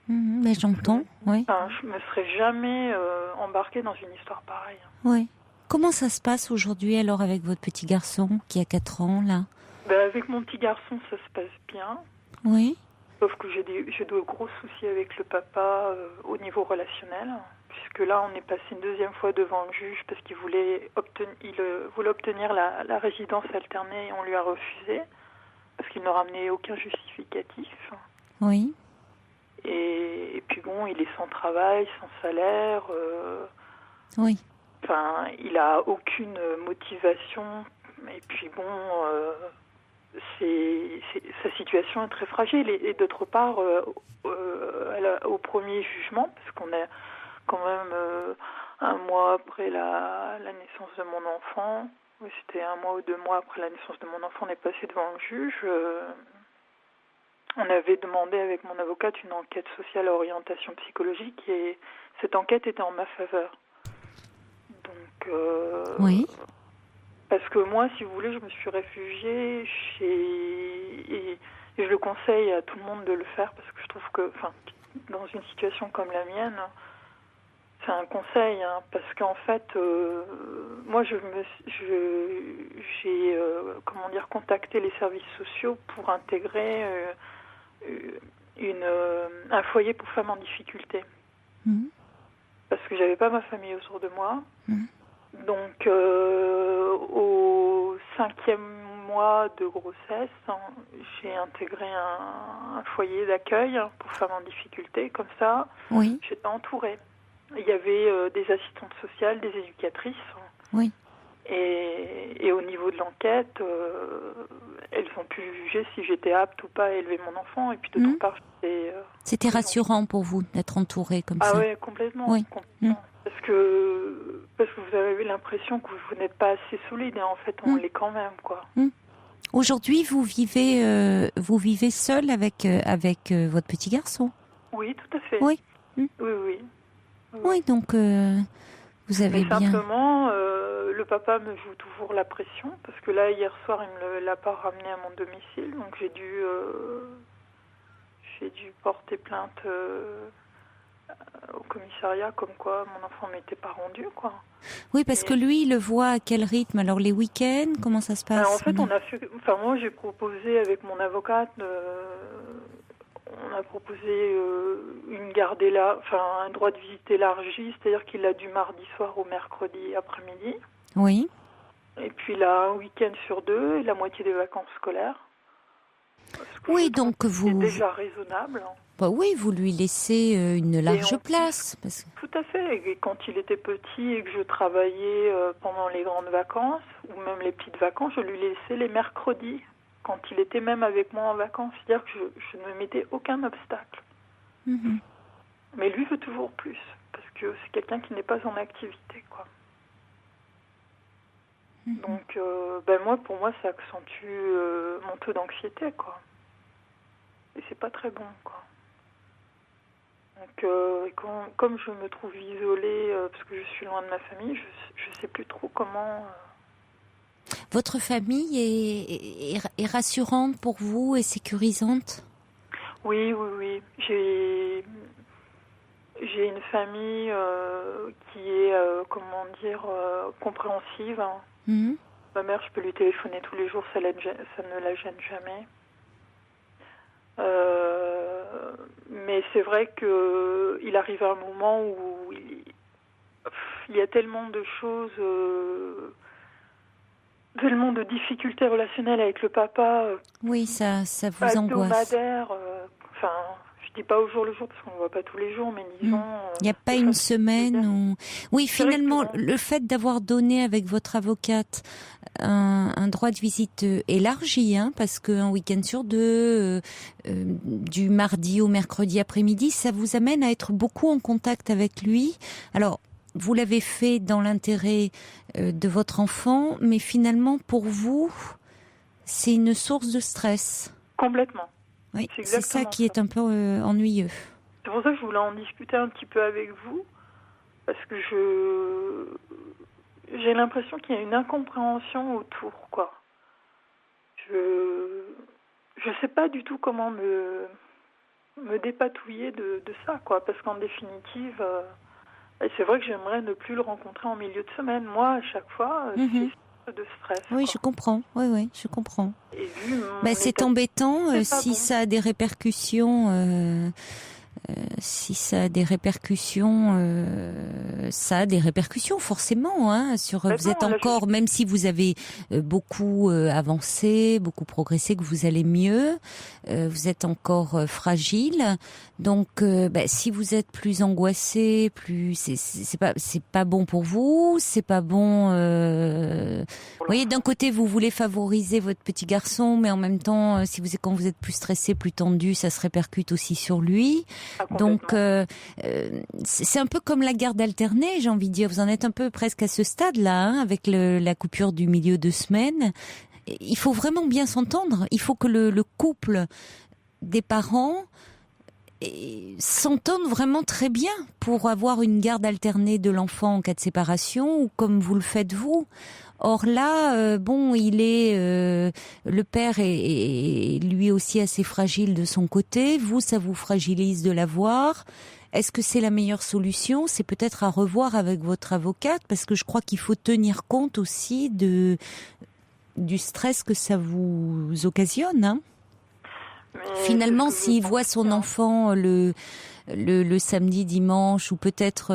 Mais j'entends, oui. Enfin, je me serais jamais embarquée dans une histoire pareille. Oui. Comment ça se passe aujourd'hui alors avec votre petit garçon qui a 4 ans là ? Avec mon petit garçon, ça se passe bien. Oui. Sauf que j'ai de gros soucis avec le papa au niveau relationnel, puisque là on est passé une deuxième fois devant le juge parce qu'il voulait obtenir la résidence alternée et on lui a refusé parce qu'il ne ramenait aucun justificatif. Oui. Et puis bon, il est sans travail, sans salaire. Oui. Enfin, il a aucune motivation. Et puis bon, sa situation est très fragile. Et d'autre part, au premier jugement, parce qu'on est quand même 1 mois après la naissance de mon enfant, c'était 1 mois ou 2 mois après la naissance de mon enfant, on est passé devant le juge. On avait demandé avec mon avocate une enquête sociale à orientation psychologique et cette enquête était en ma faveur. Donc, oui. Parce que moi, si vous voulez, je me suis réfugiée et je le conseille à tout le monde de le faire parce que je trouve que, dans une situation comme la mienne, c'est un conseil, parce qu'en fait, moi, j'ai contacté les services sociaux pour intégrer un foyer pour femmes en difficulté. Parce que j'avais pas ma famille autour de moi. Donc, au 5e mois de grossesse, j'ai intégré un foyer d'accueil pour femmes en difficulté. Comme ça, j'étais entourée. Il y avait des assistantes sociales, des éducatrices. Oui. Et au niveau de l'enquête, elles ont pu juger si j'étais apte ou pas à élever mon enfant. Et puis d'autre part, c'était rassurant pour vous d'être entourée comme ça. Ah oui, complètement. Oui. Complètement. Parce que vous avez l'impression que vous n'êtes pas assez solide et en fait on l'est quand même, quoi. Aujourd'hui, vous vivez seul avec votre petit garçon. Oui, tout à fait. Oui. Oui, donc vous avez bien. Simplement, le papa me joue toujours la pression parce que là hier soir il me l'a pas ramené à mon domicile, donc j'ai dû porter plainte au commissariat comme quoi mon enfant m'était pas rendu, quoi. Oui, parce que lui, il le voit à quel rythme? Alors les week-ends, comment ça se passe? Alors, en fait, moi j'ai proposé avec mon avocate, on a proposé une garde un droit de visite élargi, c'est-à-dire qu'il a du mardi soir au mercredi après-midi. Oui. Et puis il a un week-end sur 2 et la moitié des vacances scolaires. Oui, donc vous... C'est déjà raisonnable. Bah oui, vous lui laissez une large place. Tout à fait. Et quand il était petit et que je travaillais pendant les grandes vacances, ou même les petites vacances, je lui laissais les mercredis, quand il était même avec moi en vacances. C'est-à-dire que je ne me mettais aucun obstacle. Mm-hmm. Mais lui veut toujours plus, parce que c'est quelqu'un qui n'est pas en activité, quoi. Mm-hmm. Donc, pour moi, ça accentue mon taux d'anxiété, quoi. Et c'est pas très bon, quoi. Donc, comme je me trouve isolée, parce que je suis loin de ma famille, je sais plus trop comment... Votre famille est rassurante pour vous et sécurisante? Oui. J'ai une famille qui est, compréhensive. Hein. Mm-hmm. Ma mère, je peux lui téléphoner tous les jours, ça ne la gêne jamais. Mais c'est vrai qu'il arrive un moment où il y a tellement de choses, tellement de difficultés relationnelles avec le papa. Oui, ça vous angoisse. Je dis pas au jour le jour parce qu'on ne voit pas tous les jours, mais disons... Il n'y a pas une semaine où... Oui, finalement, le fait d'avoir donné avec votre avocate un droit de visite élargi, hein, parce qu'un week-end sur 2, du mardi au mercredi après-midi, ça vous amène à être beaucoup en contact avec lui. Alors, vous l'avez fait dans l'intérêt de votre enfant, mais finalement, pour vous, c'est une source de stress. Complètement. Oui, c'est ça qui est un peu ennuyeux. C'est pour ça que je voulais en discuter un petit peu avec vous, parce que j'ai l'impression qu'il y a une incompréhension autour, quoi. Je sais pas du tout comment me dépatouiller de ça, quoi, parce qu'en définitive, c'est vrai que j'aimerais ne plus le rencontrer en milieu de semaine. Moi, à chaque fois, c'est de stress. Oui, quoi. je comprends. Oui, je comprends. Et vu c'est embêtant si bon. ça a des répercussions. Ça a des répercussions forcément. Hein, vous êtes encore, même si vous avez beaucoup avancé, beaucoup progressé, que vous allez mieux, vous êtes encore fragile. Donc, si vous êtes plus angoissé, c'est pas bon pour vous, c'est pas bon. Vous voyez, d'un côté, vous voulez favoriser votre petit garçon, mais en même temps, quand vous êtes plus stressé, plus tendu, ça se répercute aussi sur lui. Donc, c'est un peu comme la garde alternée, j'ai envie de dire. Vous en êtes un peu presque à ce stade-là, hein, avec la coupure du milieu de semaine. Il faut vraiment bien s'entendre. Il faut que le couple des parents s'entendent vraiment très bien pour avoir une garde alternée de l'enfant en cas de séparation, ou comme vous le faites vous. Or là, le père est lui aussi assez fragile de son côté. Vous, ça vous fragilise de l'avoir. Est-ce que c'est la meilleure solution? C'est peut-être à revoir avec votre avocate, parce que je crois qu'il faut tenir compte aussi du stress que ça vous occasionne. Hein. Finalement, s'il voit son enfant le samedi, dimanche, ou peut-être...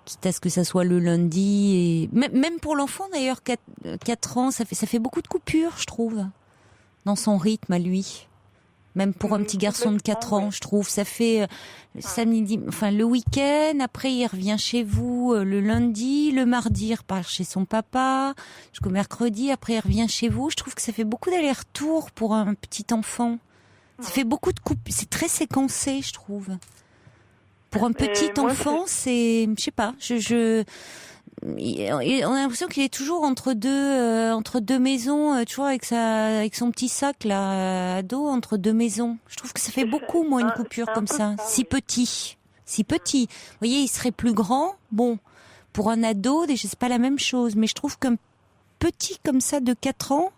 quitte à ce que ça soit le lundi, et même pour l'enfant d'ailleurs, 4 ans, ça fait beaucoup de coupures, je trouve, dans son rythme à lui. Même pour un petit garçon de 4 ans, je trouve, ça fait samedi, le week-end, après il revient chez vous le lundi, le mardi il repart chez son papa, jusqu'au mercredi, après il revient chez vous. Je trouve que ça fait beaucoup d'allers-retours pour un petit enfant. Ça fait beaucoup de coupures, c'est très séquencé, je trouve. Pour un petit enfant, c'est, je sais pas, on a l'impression qu'il est toujours entre deux maisons, toujours avec son petit sac là, ado, entre deux maisons. Je trouve que ça fait beaucoup, moi, une coupure comme ça. Si petit. Vous voyez, il serait plus grand. Bon, pour un ado, déjà, c'est pas la même chose. Mais je trouve qu'un petit comme ça de 4 ans,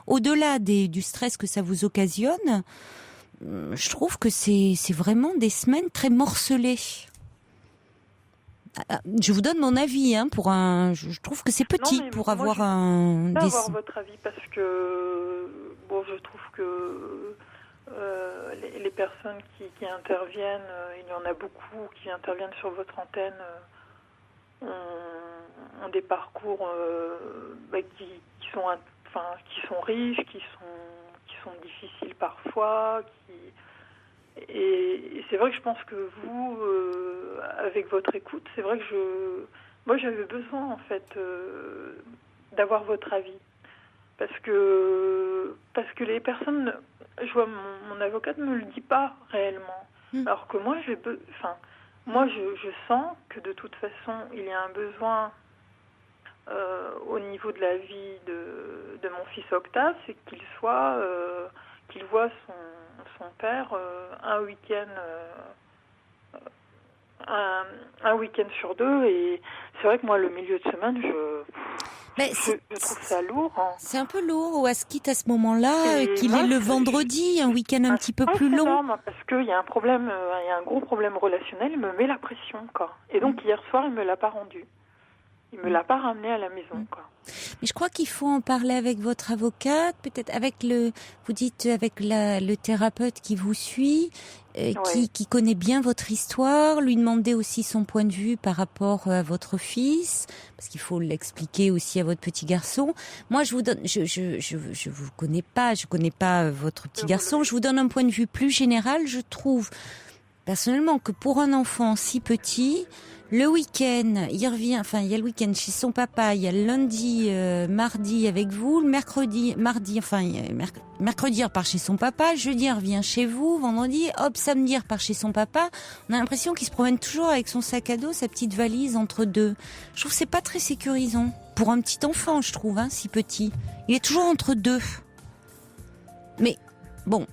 au-delà du stress que ça vous occasionne, je trouve que c'est vraiment des semaines très morcelées. Je vous donne mon avis, hein, je trouve que c'est petit pour avoir avoir votre avis parce que je trouve que les personnes qui interviennent, il y en a beaucoup qui interviennent sur votre antenne, ont des parcours qui sont riches, qui sont difficiles parfois, et c'est vrai que je pense que vous, avec votre écoute, c'est vrai que moi j'avais besoin en fait d'avoir votre avis, parce que les personnes, je vois mon avocate ne me le dit pas réellement, alors que moi je sens que de toute façon il y a un besoin au niveau de la vie de mon fils Octave, c'est qu'il voit son père un week-end sur 2, et c'est vrai que moi le milieu de semaine je trouve ça lourd. Hein. C'est un peu lourd, ou est-ce quitte à ce moment-là qu'il est le vendredi, un week-end un petit peu plus long. Énorme, parce qu'il y a un problème, il y a un gros problème relationnel, il me met la pression, quoi. Et donc hier soir il me l'a pas rendu. Il me l'a pas ramené à la maison, quoi. Mais je crois qu'il faut en parler avec votre avocate, peut-être avec vous dites avec le thérapeute qui vous suit, qui connaît bien votre histoire, lui demander aussi son point de vue par rapport à votre fils, parce qu'il faut l'expliquer aussi à votre petit garçon. Moi, je vous donne, je vous connais pas, votre petit garçon. Je vous donne un point de vue plus général. Je trouve personnellement que pour un enfant si petit, le week-end, il y a le week-end chez son papa, il y a le lundi, mardi avec vous, le mercredi, mercredi il repart chez son papa, jeudi il revient chez vous, vendredi, hop, samedi il repart chez son papa. On a l'impression qu'il se promène toujours avec son sac à dos, sa petite valise entre deux. Je trouve que c'est pas très sécurisant. Pour un petit enfant, je trouve, si petit. Il est toujours entre deux. Mais, bon.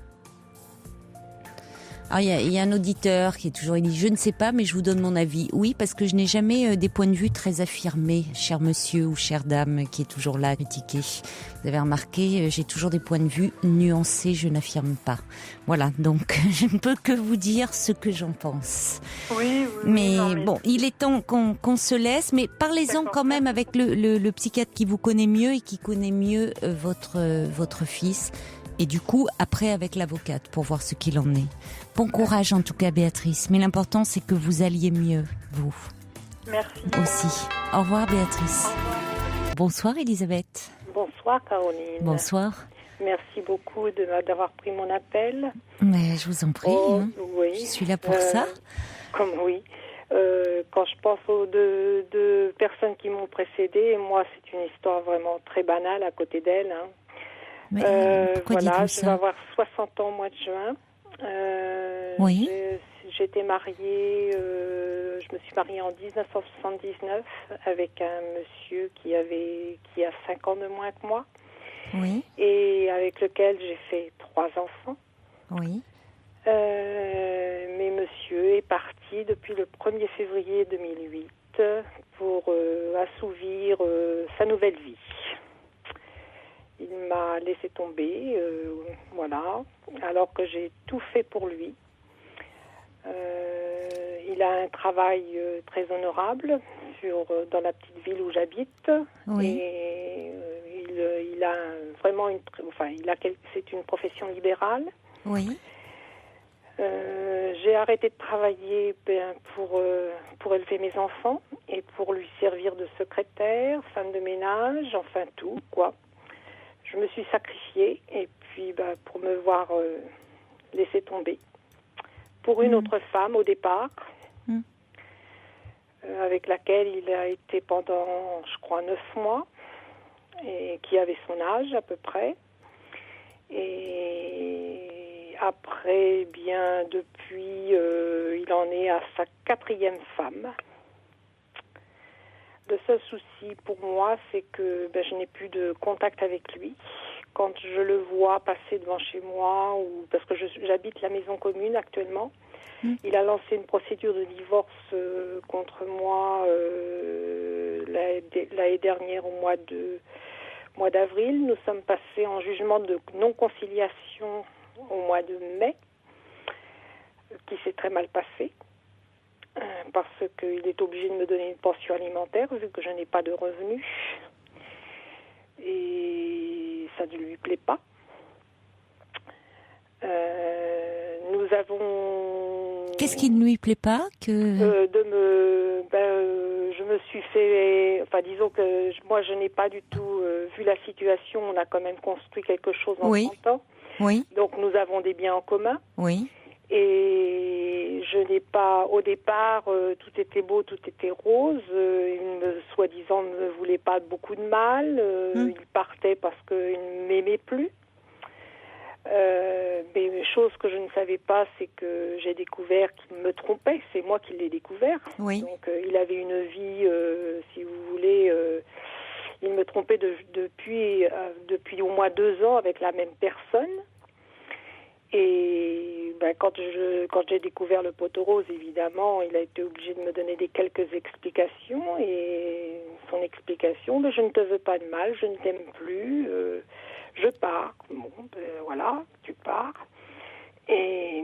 Alors, il y a un auditeur qui est toujours, il dit, je ne sais pas, mais je vous donne mon avis. Oui, parce que je n'ai jamais des points de vue très affirmés, cher monsieur ou chère dame, qui est toujours là à critiquer. Vous avez remarqué, j'ai toujours des points de vue nuancés, je n'affirme pas. Voilà, donc je ne peux que vous dire ce que j'en pense. Oui. Mais bon, il est temps qu'on se laisse, mais parlez-en quand même avec le psychiatre qui vous connaît mieux et qui connaît mieux votre fils. Et du coup, après avec l'avocate pour voir ce qu'il en est. Bon courage en tout cas, Béatrice. Mais l'important, c'est que vous alliez mieux, vous. Merci. Aussi. Au revoir, Béatrice. Au revoir. Bonsoir, Elisabeth. Bonsoir, Caroline. Bonsoir. Merci beaucoup d'avoir pris mon appel. Mais je vous en prie. Oui. Je suis là pour ça. Oui. Quand je pense aux deux personnes qui m'ont précédée, moi, c'est une histoire vraiment très banale à côté d'elle. Mais pourquoi dites-vous je vais avoir 60 ans au mois de juin. Oui. J'étais mariée, je me suis mariée en 1979 avec un monsieur qui a 5 ans de moins que moi. Oui. Et avec lequel j'ai fait 3 enfants. Oui. Mais monsieur est parti depuis le 1er février 2008 pour assouvir sa nouvelle vie. Il m'a laissé tomber, voilà, alors que j'ai tout fait pour lui. Il a un travail très honorable dans la petite ville où j'habite. Oui. Et il a vraiment c'est une profession libérale. Oui. J'ai arrêté de travailler pour élever mes enfants et pour lui servir de secrétaire, femme de ménage, enfin tout, quoi. Je me suis sacrifiée et puis pour me voir laisser tomber. Pour une autre femme au départ, avec laquelle il a été pendant, je crois, 9 mois, et qui avait son âge à peu près. Et après, depuis, il en est à sa 4e femme. Le seul souci pour moi, c'est que je n'ai plus de contact avec lui. Quand je le vois passer devant chez moi, parce que j'habite la maison commune actuellement, il a lancé une procédure de divorce contre moi l'année dernière au mois d'avril. Nous sommes passés en jugement de non-conciliation au mois de mai. qui s'est très mal passé, parce qu'il est obligé de me donner une pension alimentaire vu que je n'ai pas de revenus. Et ça ne lui plaît pas. Nous avons... Qu'est-ce qui ne lui plaît pas que... je me suis fait... Enfin, disons que moi, je n'ai pas du tout vu la situation. On a quand même construit quelque chose en 30 ans. Oui. Donc, nous avons des biens en commun. Oui. Et je n'ai pas... Au départ, tout était beau, tout était rose. Soi-disant, ne me voulait pas beaucoup de mal. Il partait parce qu'il ne m'aimait plus. Mais une chose que je ne savais pas, c'est que j'ai découvert qu'il me trompait. C'est moi qui l'ai découvert. Oui. Donc il avait une vie, si vous voulez, il me trompait depuis au moins 2 ans avec la même personne. Et quand j'ai découvert le pot aux roses, évidemment, il a été obligé de me donner quelques explications. Et son explication, je ne te veux pas de mal, je ne t'aime plus. Je pars. Bon, voilà, tu pars. Et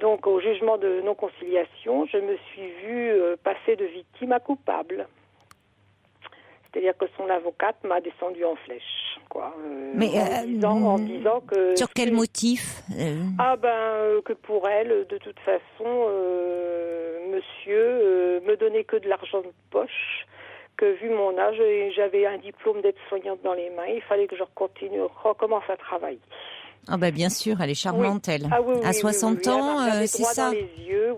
donc, au jugement de non-conciliation, je me suis vue passer de victime à coupable. C'est-à-dire que son avocate m'a descendue en flèche, quoi. En disant que... Sur quel motif que pour elle, de toute façon, monsieur me donnait que de l'argent de poche. Que vu mon âge, j'avais un diplôme d'aide-soignante dans les mains, il fallait que je recommence à travailler. Ah bien sûr, elle est charmante, elle. À 60 ans, c'est ça.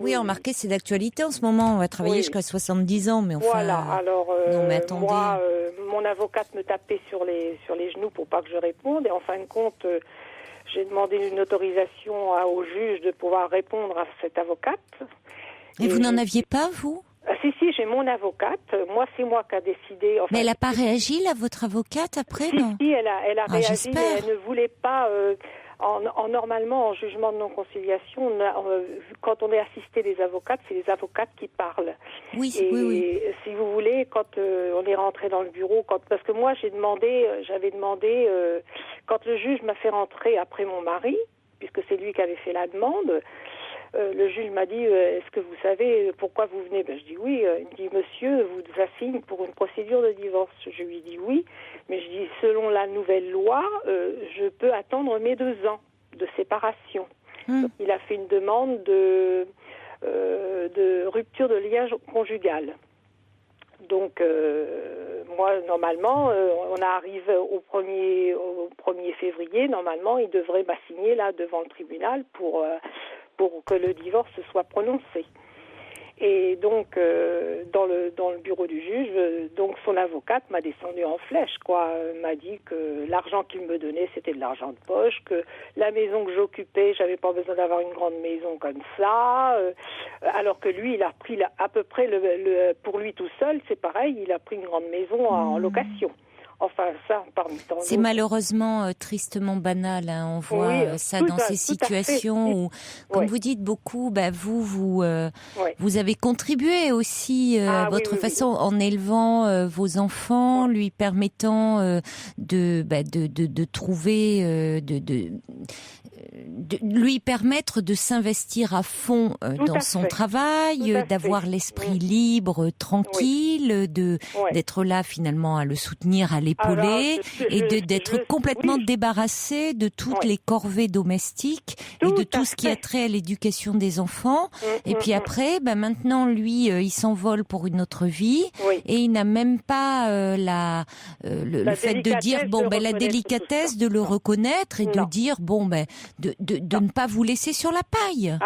Oui, remarquez, c'est d'actualité en ce moment. On va travailler jusqu'à 70 ans, mais enfin... Voilà, alors non, mais attendez. Moi, mon avocate me tapait sur les genoux pour pas que je réponde, et en fin de compte, j'ai demandé une autorisation au juge de pouvoir répondre à cette avocate. Et vous n'en aviez pas, vous ? Si, j'ai mon avocate. Moi, c'est moi qui a décidé. Mais elle n'a pas réagi, là, votre avocate, après, non ? Si, elle a réagi, j'espère. mais elle ne voulait pas... Normalement, en jugement de non-conciliation, quand on est assisté des avocates, c'est les avocates qui parlent. Oui. Si vous voulez, quand on est rentré dans le bureau, parce que moi, j'avais demandé, quand le juge m'a fait rentrer après mon mari, puisque c'est lui qui avait fait la demande... le juge m'a dit, est-ce que vous savez pourquoi vous venez ? Je dis oui. Il me dit, monsieur vous assigne pour une procédure de divorce. Je lui dis oui, mais je dis, selon la nouvelle loi, je peux attendre mes 2 ans de séparation. Donc, il a fait une demande de rupture de lien conjugal. Donc, moi, normalement, on arrive au 1er février. Normalement, il devrait m'assigner là devant le tribunal pour que le divorce soit prononcé. Et donc, dans le bureau du juge, donc son avocate m'a descendu en flèche, quoi. M'a dit que l'argent qu'il me donnait, c'était de l'argent de poche, que la maison que j'occupais, j'avais pas besoin d'avoir une grande maison comme ça, alors que lui, il a pris à peu près pour lui tout seul, c'est pareil, il a pris une grande maison en location. Enfin, ça, parmi tant d'autres. C'est malheureusement tristement banal. On voit ça dans ces situations où, comme vous dites beaucoup, vous avez contribué aussi à votre façon en élevant vos enfants, lui permettant de trouver, de lui permettre de s'investir à fond dans son travail, d'avoir l'esprit libre, tranquille, d'être là finalement à le soutenir, à l'épauler d'être complètement débarrassé de toutes les corvées domestiques et de tout ce qui a trait à l'éducation des enfants. Et puis après, maintenant lui, il s'envole pour une autre vie et il n'a même pas le fait de dire la délicatesse de le reconnaître et de dire de ne pas vous laisser sur la paille.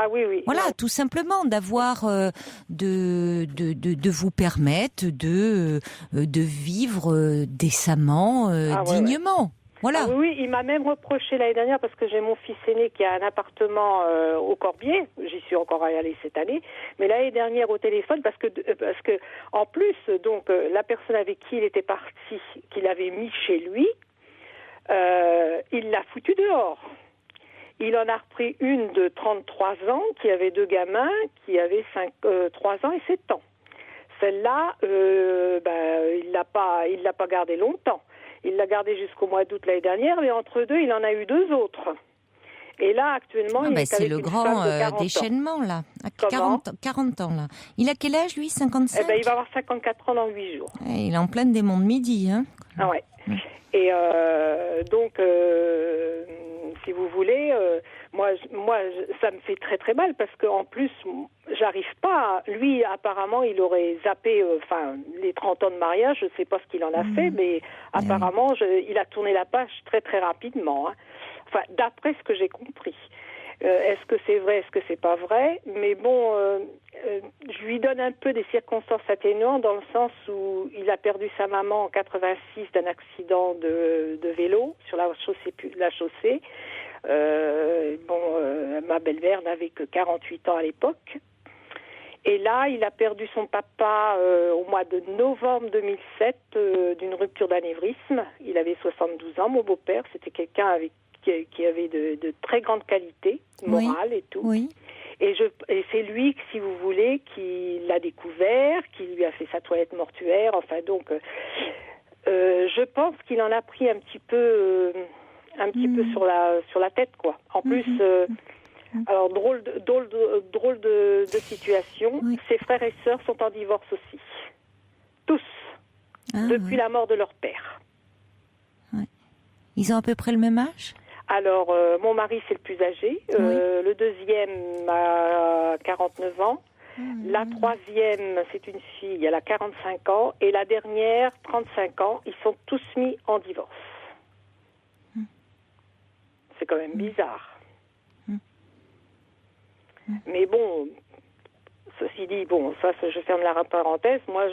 Voilà, tout simplement d'avoir de vous permettre de vivre décemment, dignement. Voilà. Oui, il m'a même reproché l'année dernière, parce que j'ai mon fils aîné qui a un appartement au Corbier, j'y suis encore allée cette année, mais l'année dernière au téléphone, parce que en plus, donc la personne avec qui il était parti, qu'il avait mis chez lui, il l'a foutu dehors. Il en a repris une de 33 ans, qui avait 2 gamins, qui avaient 3 ans et 7 ans. Celle-là, il l'a pas gardée longtemps. Il l'a gardée jusqu'au mois d'août l'année dernière, mais entre deux, il en a eu 2 autres. Et là, actuellement, il est c'est avec le une grand femme de 40 ans. déchaînement, là. À Comment 40 ans, là. Il a quel âge, lui, 55 Il va avoir 54 ans dans 8 jours. Il est en pleine démon de midi, hein. Ah ouais. Et donc, si vous voulez, moi, ça me fait très très mal parce qu'en plus, j'arrive pas. Lui, apparemment, il aurait zappé, les 30 ans de mariage. Je sais pas ce qu'il en a fait, mais apparemment, il a tourné la page très très rapidement. Hein. Enfin, d'après ce que j'ai compris. Est-ce que c'est vrai, est-ce que c'est pas vrai? Mais bon, je lui donne un peu des circonstances atténuantes dans le sens où il a perdu sa maman en 86 d'un accident de vélo sur la chaussée. Ma belle-mère n'avait que 48 ans à l'époque. Et là, il a perdu son papa au mois de novembre 2007 d'une rupture d'anévrisme. Il avait 72 ans, mon beau-père. C'était quelqu'un qui avait de très grandes qualités morales et tout. Oui. Et c'est lui, si vous voulez, qui l'a découvert, qui lui a fait sa toilette mortuaire. Enfin, donc, je pense qu'il en a pris un petit peu sur la tête, quoi. En plus, alors drôle de situation. Oui. Ses frères et sœurs sont en divorce aussi, tous, depuis la mort de leur père. Ouais. Ils ont à peu près le même âge? Alors, mon mari, c'est le plus âgé. Le deuxième a 49 ans. La troisième, c'est une fille, elle a 45 ans. Et la dernière, 35 ans. Ils sont tous mis en divorce. C'est quand même bizarre. Mais bon, ceci dit, ça, je ferme la parenthèse. Moi,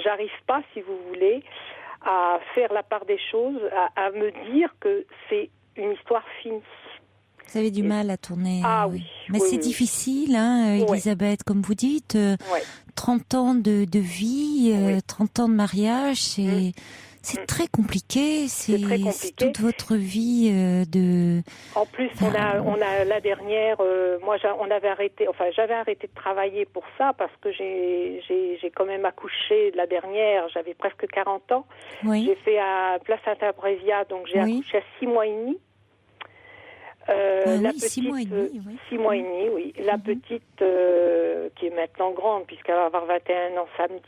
j'arrive pas, si vous voulez, à faire la part des choses, à me dire que c'est une histoire finie. Vous avez du mal à tourner. Ah oui. Mais c'est difficile, hein, Elisabeth, comme vous dites. 30 ans de vie, 30 ans de mariage, c'est très compliqué. C'est toute votre vie de. En plus, on a la dernière. J'avais arrêté de travailler pour ça parce que j'ai quand même accouché de la dernière. J'avais presque 40 ans. Oui. J'ai fait à Placenta Previa, donc j'ai accouché à 6 mois et demi. La petite, 6 mois et demi, 6 mois et demi, oui. La petite, qui est maintenant grande, puisqu'elle va avoir 21 ans samedi.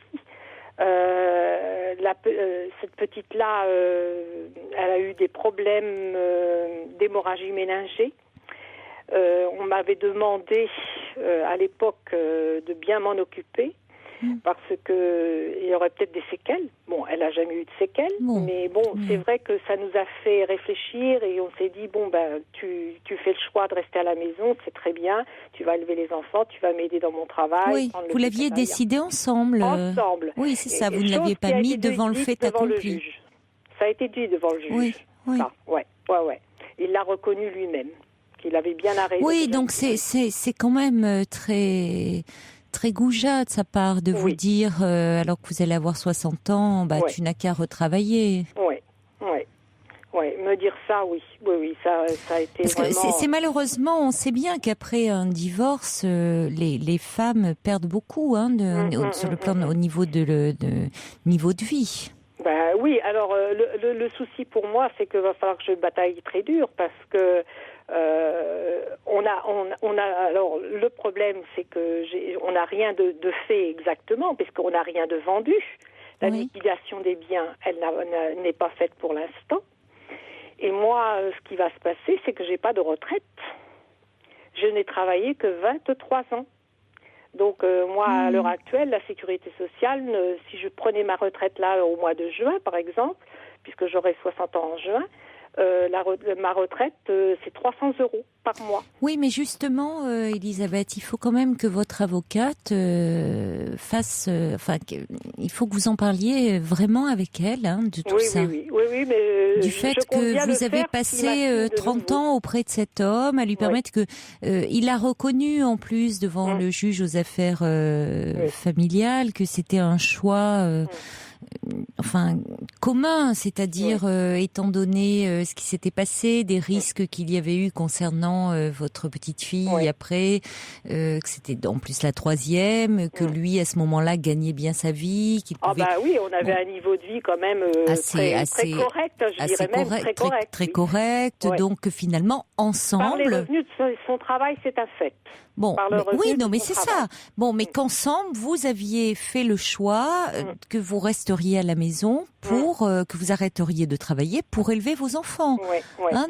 Cette petite-là, elle a eu des problèmes d'hémorragie méningée. On m'avait demandé à l'époque de bien m'en occuper parce que il y aurait peut-être des séquelles. Bon, elle n'a jamais eu de séquelles, mais c'est vrai que ça nous a fait réfléchir et on s'est dit tu fais le choix de rester à la maison, c'est très bien. Tu vas élever les enfants, tu vas m'aider dans mon travail. Oui, vous l'aviez décidé ensemble. Ensemble. Oui, c'est ça. Vous ne l'aviez pas mis devant le fait accompli. Ça a été dit devant le juge. Oui. Ça, ouais. Il l'a reconnu lui-même, qu'il avait bien arrêté. Oui, donc c'est quand même très très goujat de sa part de vous dire, alors que vous allez avoir 60 ans, tu n'as qu'à retravailler. Oui, me dire ça, oui, ça a été parce vraiment. Que c'est malheureusement, on sait bien qu'après un divorce, les femmes perdent beaucoup, sur le plan au niveau niveau de vie. Oui, alors le souci pour moi, c'est qu'il va falloir que je bataille très dur parce que alors le problème, c'est que on n'a rien de fait exactement puisqu'on n'a rien de vendu. La liquidation des biens, elle n'est pas faite pour l'instant. Et moi, ce qui va se passer, c'est que j'ai pas de retraite. Je n'ai travaillé que 23 ans. Donc moi, à l'heure actuelle, la sécurité sociale, si je prenais ma retraite là au mois de juin, par exemple, puisque j'aurai 60 ans en juin, ma retraite, c'est 300 € par mois. Oui, mais justement, Elisabeth, il faut quand même que votre avocate fasse... il faut que vous en parliez vraiment avec elle de tout ça. Oui, mais... Du fait que vous avez passé 30 ans auprès de cet homme, à lui permettre que... il a reconnu, en plus, devant le juge aux affaires familiales, que c'était un choix... commun, c'est-à-dire étant donné ce qui s'était passé, des risques qu'il y avait eu concernant votre petite fille après, que c'était en plus la 3e, que lui à ce moment-là gagnait bien sa vie, qu'il pouvait... oui, on avait un niveau de vie quand même très correct, je dirais même très correct. Très correct, donc finalement ensemble... Par les revenus de son travail, c'est un fait. Bon, mais c'est ça. Bon, mais qu'ensemble, vous aviez fait le choix que vous resteriez à la maison pour que vous arrêteriez de travailler pour élever vos enfants.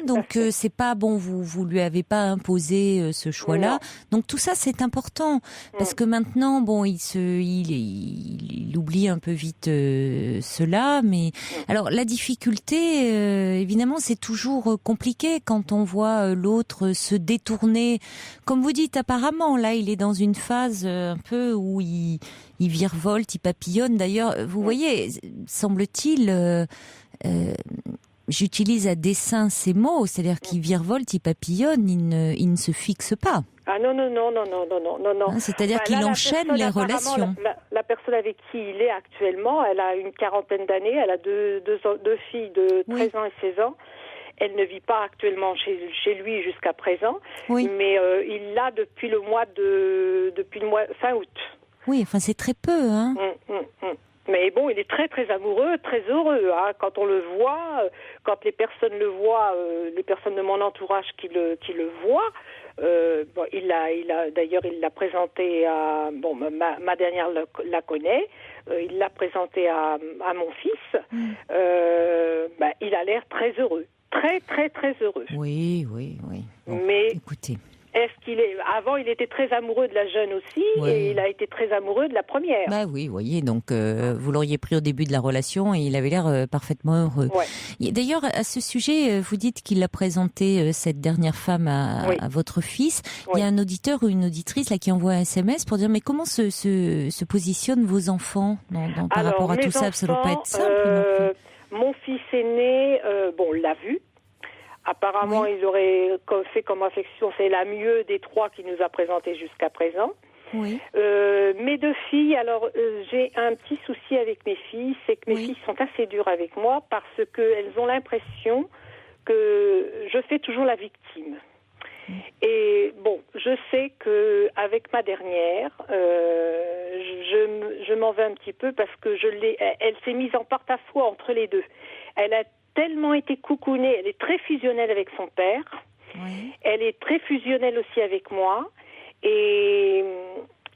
Donc c'est pas bon, vous lui avez pas imposé ce choix-là. Donc tout ça c'est important parce que maintenant il oublie un peu vite cela. Mais alors la difficulté, évidemment, c'est toujours compliqué quand on voit l'autre se détourner. Comme vous dites, apparemment là, il est dans une phase un peu où il virevolte, il papillonne. D'ailleurs, vous voyez, semble-t-il, j'utilise à dessein ces mots, c'est-à-dire qu'il virevolte, il papillonne, il ne se fixe pas. Ah non. C'est-à-dire qu'il enchaîne les relations. La personne avec qui il est actuellement, elle a une 40aine d'années, elle a deux filles de 13 ans et 16 ans. Elle ne vit pas actuellement chez lui jusqu'à présent, mais il l'a depuis le mois fin août. Oui, c'est très peu, hein. Mais bon, il est très très amoureux, très heureux. Hein. Quand on le voit, quand les personnes le voient, les personnes de mon entourage qui le voient, d'ailleurs il l'a présenté à ma dernière la connaît. Il l'a présenté à mon fils. Il a l'air très heureux. Très, très, très heureux. Oui. Bon, mais écoutez. Avant, il était très amoureux de la jeune aussi, et il a été très amoureux de la première. Oui, vous voyez, donc vous l'auriez pris au début de la relation et il avait l'air parfaitement heureux. D'ailleurs, à ce sujet, vous dites qu'il a présenté cette dernière femme à votre fils. Il y a un auditeur ou une auditrice là qui envoie un SMS pour dire mais comment se positionnent vos enfants par rapport à tout ça? Ça ne doit pas être simple non plus. Mon fils aîné, l'a vu. Apparemment, il aurait fait comme affection, c'est la mieux des 3 qu'il nous a présenté jusqu'à présent. Oui. Mes 2 filles, alors j'ai un petit souci avec mes filles, c'est que mes filles sont assez dures avec moi parce qu'elles ont l'impression que je fais toujours la victime. Et je sais que avec ma dernière, je m'en vais un petit peu parce que elle s'est mise en porte-à-faux entre les deux. Elle a tellement été coucounée, elle est très fusionnelle avec son père. Elle est très fusionnelle aussi avec moi. Et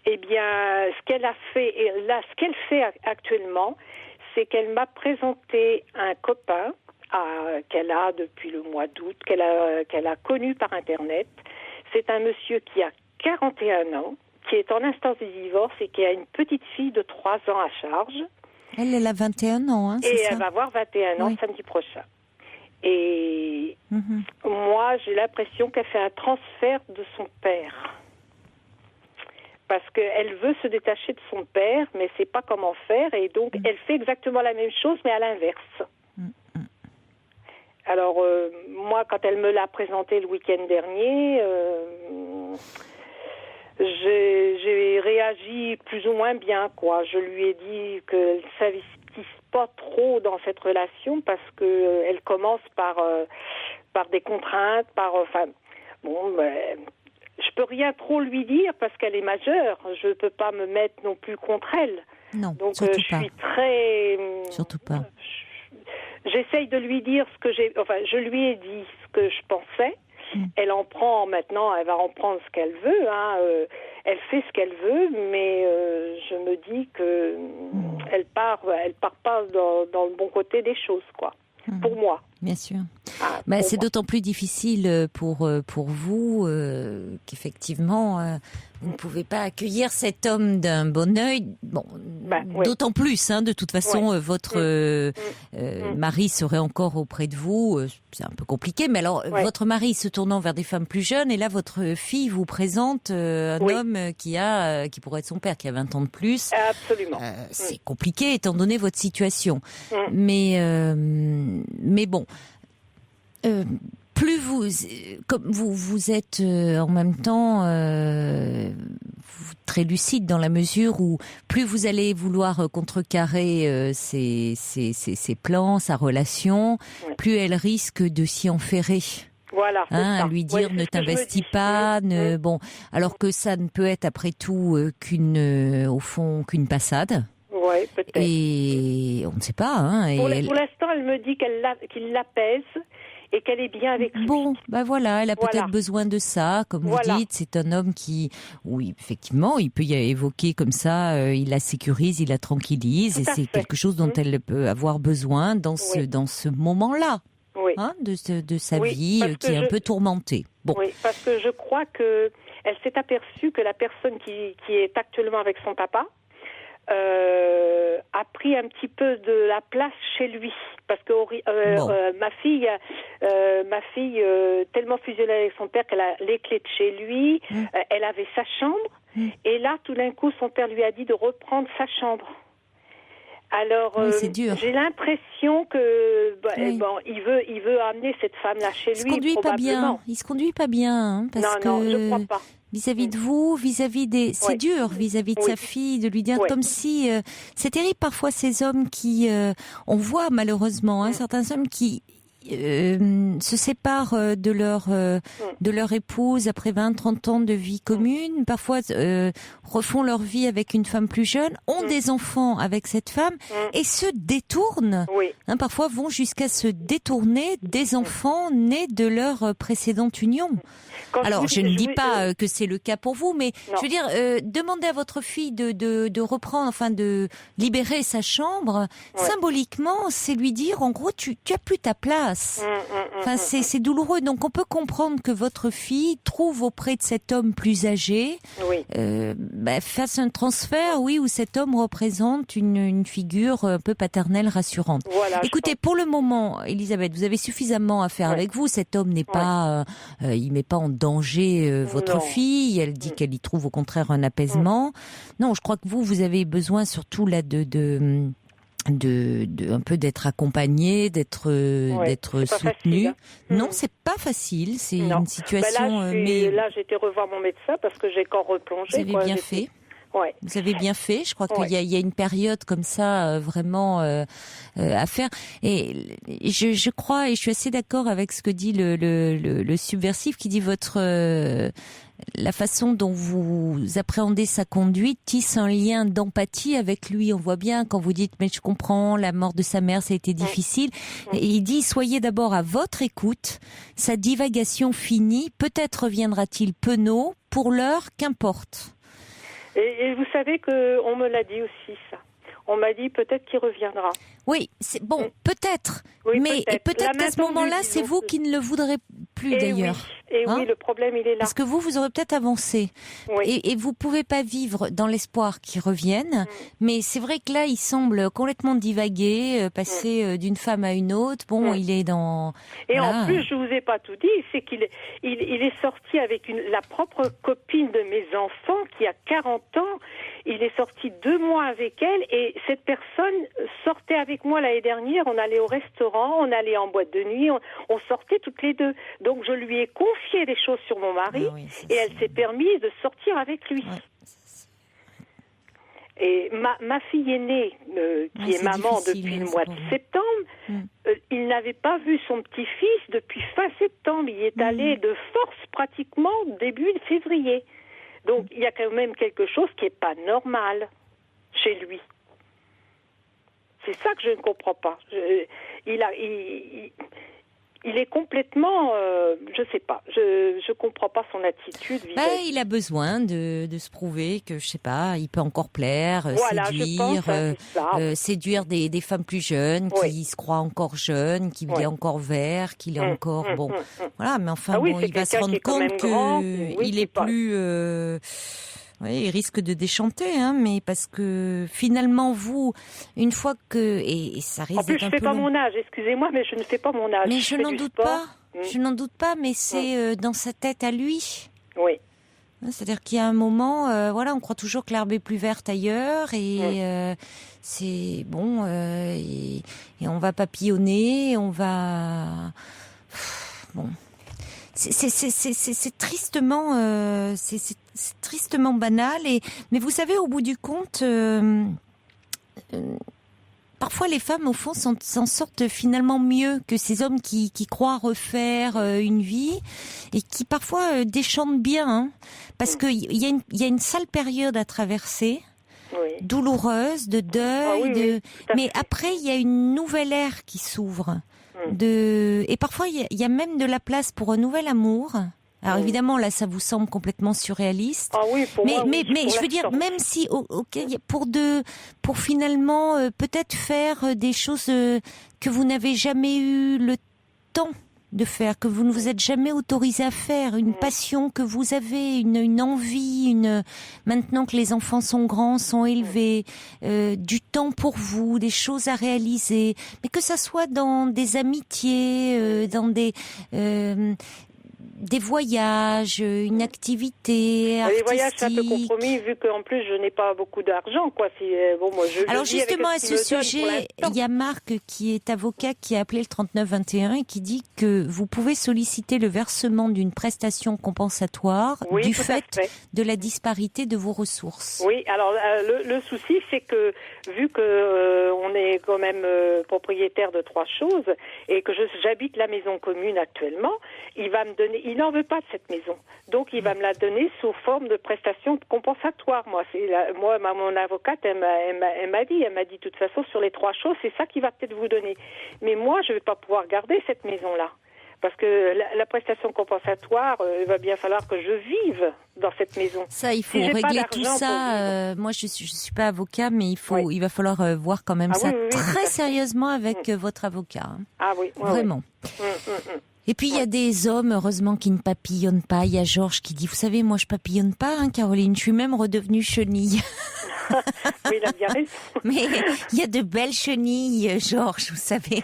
bien, ce qu'elle a fait, et là, ce qu'elle fait actuellement, c'est qu'elle m'a présenté un copain qu'elle a depuis le mois d'août, qu'elle a connu par Internet. C'est un monsieur qui a 41 ans, qui est en instance de divorce et qui a une petite fille de 3 ans à charge. Elle a 21 ans, hein, c'est ça? Et elle va avoir 21 ans samedi prochain. Et moi, j'ai l'impression qu'elle fait un transfert de son père. Parce qu'elle veut se détacher de son père, mais ne sait pas comment faire. Et donc, elle fait exactement la même chose, mais à l'inverse. Alors, moi, quand elle me l'a présenté le week-end dernier, j'ai réagi plus ou moins bien, quoi. Je lui ai dit qu'elle ne s'investisse pas trop dans cette relation parce qu'elle commence par des contraintes, je peux rien trop lui dire parce qu'elle est majeure. Je ne peux pas me mettre non plus contre elle. Non, donc surtout je pas. suis très... Surtout pas. J'essaye de lui dire je lui ai dit ce que je pensais. Elle en prend maintenant, elle va en prendre ce qu'elle veut. Elle fait ce qu'elle veut, mais je me dis que elle part pas dans le bon côté des choses, quoi. Pour moi. Bien sûr. C'est d'autant plus difficile pour vous qu'effectivement vous ne pouvez pas accueillir cet homme d'un bon œil. D'autant plus, de toute façon, votre mari serait encore auprès de vous. C'est un peu compliqué, mais alors votre mari se tournant vers des femmes plus jeunes, et là votre fille vous présente un homme qui pourrait être son père, qui a 20 ans de plus. Absolument. C'est compliqué étant donné votre situation. Mais bon. Plus vous êtes en même temps, très lucide dans la mesure où plus vous allez vouloir contrecarrer ses plans, sa relation, plus elle risque de s'y enferrer. Voilà, à lui dire ne t'investis pas, bon, alors que ça ne peut être après tout qu'une passade. Ouais, peut-être. Et on ne sait pas. Pour l'instant, elle me dit qu'il l'apaise et qu'elle est bien avec lui. Bon, voilà, elle a peut-être besoin de ça, comme vous dites. C'est un homme qui, oui, effectivement, il peut y évoquer comme ça, il la sécurise, il la tranquillise, et c'est quelque chose dont elle peut avoir besoin dans ce moment-là. Oui. De sa vie qui est un peu tourmentée. Bon. Oui, parce que je crois que elle s'est aperçue que la personne qui est actuellement avec son papa a pris un petit peu de la place chez lui, parce que ma fille tellement fusionnée avec son père qu'elle a les clés de chez lui, elle avait sa chambre, et là tout d'un coup son père lui a dit de reprendre sa chambre. Alors, c'est dur. J'ai l'impression que il veut amener cette femme-là chez lui. Il se conduit pas bien, parce que non, je crois pas. Vis-à-vis de vous, c'est dur vis-à-vis de sa fille de lui dire comme si c'est terrible parfois ces hommes qui on voit malheureusement certains hommes qui se séparent de leur épouse après 20-30 ans de vie commune, parfois refont leur vie avec une femme plus jeune, ont des enfants avec cette femme et se détournent. Parfois vont jusqu'à se détourner des enfants nés de leur précédente union. Alors, je ne dis pas que c'est le cas pour vous, mais je veux dire, demandez à votre fille de reprendre, de libérer sa chambre. Symboliquement, c'est lui dire, en gros, tu as plus ta place. C'est douloureux. Donc, on peut comprendre que votre fille trouve auprès de cet homme plus âgé, fasse un transfert, où cet homme représente une figure un peu paternelle, rassurante. Voilà, écoutez, pour le moment, Elisabeth, vous avez suffisamment à faire avec vous. Cet homme n'est pas, il met pas en danger votre fille. Elle dit qu'elle y trouve au contraire un apaisement. Non, je crois que vous avez besoin surtout là de un peu d'être accompagné, d'être soutenu. Non, c'est pas facile. C'est une situation. Là, j'ai été revoir mon médecin parce que j'ai encore replongé. Vous avez bien fait. Ouais. Vous avez bien fait. Je crois qu'il y a une période comme ça vraiment à faire. Et je crois, et je suis assez d'accord avec ce que dit le subversif, qui dit la façon dont vous appréhendez sa conduite tisse un lien d'empathie avec lui. On voit bien quand vous dites mais je comprends, la mort de sa mère ça a été difficile. Et il dit soyez d'abord à votre écoute. Sa divagation finie, peut-être reviendra-t-il penaud. Pour l'heure, qu'importe. Et vous savez qu'on me l'a dit aussi, ça. On m'a dit peut-être qu'il reviendra. Oui, c'est bon, peut-être. Oui, mais peut-être qu'à ce moment-là, c'est vous qui ne le voudrez plus d'ailleurs. Oui, le problème, il est là. Parce que vous aurez peut-être avancé. Oui. Et vous pouvez pas vivre dans l'espoir qu'il revienne. Mais c'est vrai que là, il semble complètement divaguer, passer d'une femme à une autre. Bon, il est dans... Et en plus, je vous ai pas tout dit, c'est qu'il est sorti avec la propre copine de mes enfants qui a 40 ans. Il est sorti 2 mois avec elle et cette personne sortait avec moi l'année dernière. On allait au restaurant, on allait en boîte de nuit, on sortait toutes les deux. Donc je lui ai confié des choses sur mon mari et elle s'est permise de sortir avec lui. Et ma fille aînée, qui est maman depuis le mois de septembre, il n'avait pas vu son petit-fils depuis fin septembre. Il est allé de force pratiquement début février. Donc, il y a quand même quelque chose qui n'est pas normal chez lui. C'est ça que je ne comprends pas. Il est complètement... je ne sais pas. Je ne comprends pas son attitude. Il a besoin de se prouver que, je ne sais pas, il peut encore plaire, séduire des femmes plus jeunes, qui se croient encore jeunes, qui est encore vert, qu'il est encore... Voilà, mais enfin, il va se rendre compte qu'il est plus... il risque de déchanter, mais parce que finalement, vous, une fois que... Et ça risque d'être un peu... En plus, je ne fais pas mon âge, excusez-moi, mais je ne fais pas mon âge. Mais je n'en doute pas, mais c'est dans sa tête à lui. Oui. C'est-à-dire qu'il y a un moment, on croit toujours que l'herbe est plus verte ailleurs, et c'est bon, et on va papillonner, on va... Bon... c'est tristement, c'est tristement banal. Mais vous savez, au bout du compte, parfois les femmes, au fond, s'en sortent finalement mieux que ces hommes qui croient refaire une vie et qui parfois déchantent bien, hein, parce qu'il y a une sale période à traverser. Oui. Douloureuse, de deuil, mais après il y a une nouvelle ère qui s'ouvre. Et parfois il y a même de la place pour un nouvel amour. Alors évidemment là ça vous semble complètement surréaliste. Ah oui, pour moi, mais je veux dire, même si pour finalement peut-être faire des choses que vous n'avez jamais eu le temps de faire, que vous ne vous êtes jamais autorisé à faire, une passion que vous avez, une envie, maintenant que les enfants sont grands, sont élevés, du temps pour vous, des choses à réaliser, mais que ça soit dans des amitiés, dans des voyages, une activité artistique. Les voyages, c'est un peu compromis, vu qu'en plus, je n'ai pas beaucoup d'argent, quoi. Alors justement, à ce sujet, il y a Marc, qui est avocat, qui a appelé le 3921 et qui dit que vous pouvez solliciter le versement d'une prestation compensatoire du fait de la disparité de vos ressources. Oui, alors le souci, c'est que, vu que on est quand même propriétaire de 3 choses, et que j'habite la maison commune actuellement, il va me donner... Il n'en veut pas de cette maison. Donc, il va me la donner sous forme de prestation compensatoire. Mon avocate, elle m'a dit, de toute façon, sur les 3 choses, c'est ça qu'il va peut-être vous donner. Mais moi, je ne vais pas pouvoir garder cette maison-là. Parce que la prestation compensatoire, il va bien falloir que je vive dans cette maison. Ça, il faut régler tout ça. Moi, je suis pas avocat, mais il va falloir voir quand même très sérieusement avec votre avocat. Hein. Ah oui, vraiment. Et puis il y a des hommes, heureusement, qui ne papillonnent pas. Il y a Georges qui dit, vous savez, moi je papillonne pas, hein, Caroline, je suis même redevenue chenille. Oui, il a bien raison. Mais il y a de belles chenilles, Georges, vous savez.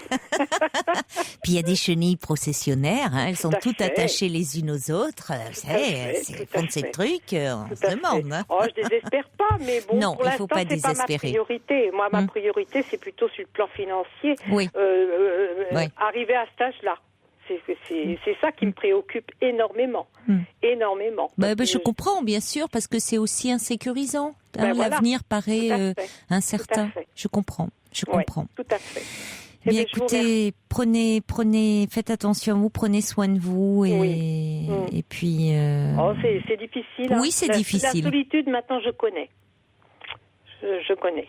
Puis il y a des chenilles processionnaires, hein, elles sont toutes attachées les unes aux autres. Vous savez, c'est font de ces trucs, on se demande. Hein. Oh, je désespère pas, mais bon, non, pour il faut pas l'instant, c'est pas ma priorité. Moi, ma priorité, c'est plutôt sur le plan financier. Oui. Arriver à cet âge-là. C'est ça qui me préoccupe énormément. Énormément. Je comprends, bien sûr, parce que c'est aussi insécurisant. L'avenir paraît incertain. Je comprends. Tout à fait. Bien, écoutez, faites attention à vous, prenez soin de vous et puis... Oh, c'est difficile. Oui, c'est difficile. La solitude, maintenant, je connais. Je connais.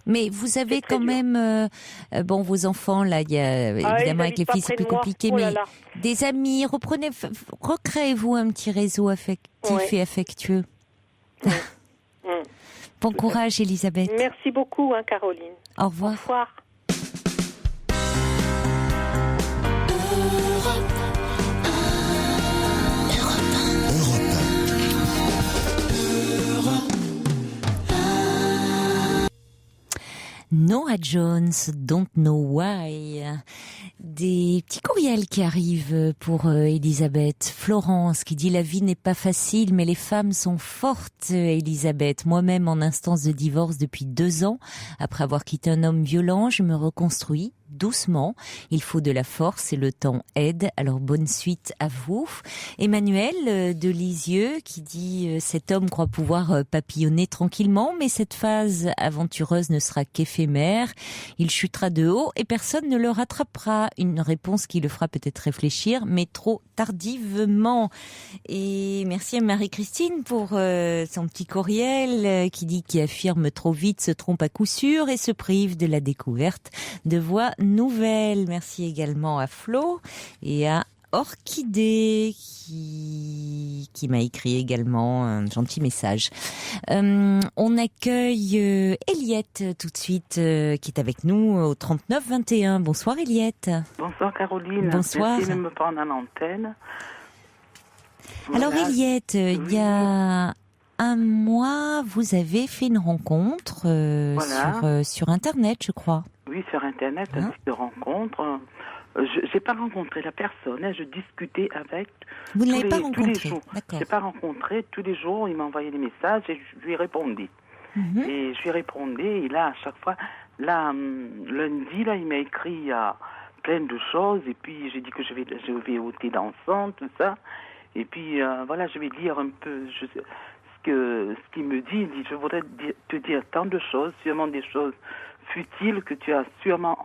Mais vous avez quand même, vos enfants, là, il y a, évidemment, avec les filles, c'est plus compliqué, mais des amis, recréez-vous un petit réseau affectif et affectueux. Bon courage, Elisabeth. Merci beaucoup, Caroline. Au revoir. Au revoir. Noah Jones, Don't Know Why. Des petits courriels qui arrivent pour Elisabeth. Florence qui dit « La vie n'est pas facile, mais les femmes sont fortes, Elisabeth. Moi-même en instance de divorce depuis 2 ans. Après avoir quitté un homme violent, je me reconstruis. Doucement, il faut de la force et le temps aide, alors bonne suite à vous. » Emmanuel de Lisieux qui dit « Cet homme croit pouvoir papillonner tranquillement, mais cette phase aventureuse ne sera qu'éphémère. Il chutera de haut et personne ne le rattrapera. » Une réponse qui le fera peut-être réfléchir, mais trop tardivement. Et merci à Marie-Christine pour son petit courriel qui affirme trop vite se trompe à coup sûr et se prive de la découverte de voix nouvelles. Merci également à Flo et à Orchidée qui m'a écrit également un gentil message. On accueille Eliette tout de suite qui est avec nous au 3921. Bonsoir Eliette. Bonsoir Caroline. Bonsoir. Merci de me prendre à l'antenne. Voilà. Alors Eliette, il y a un mois, vous avez fait une rencontre sur Internet, je crois. Oui, sur Internet, un site de rencontre. Je n'ai pas rencontré la personne, je discutais avec. Vous ne l'avez pas rencontré? Tous les jours. D'accord. Je n'ai pas rencontré, tous les jours, il m'envoyait des messages et je lui répondais. Et je lui répondais, et là, à chaque fois, là, lundi, là, il m'a écrit il y a plein de choses. Et puis, j'ai dit que je vais ôter d'encens, tout ça. Et puis, voilà, je vais lire un peu ce qu'il me dit. Il dit, je voudrais te dire tant de choses, sûrement des choses futiles que tu as sûrement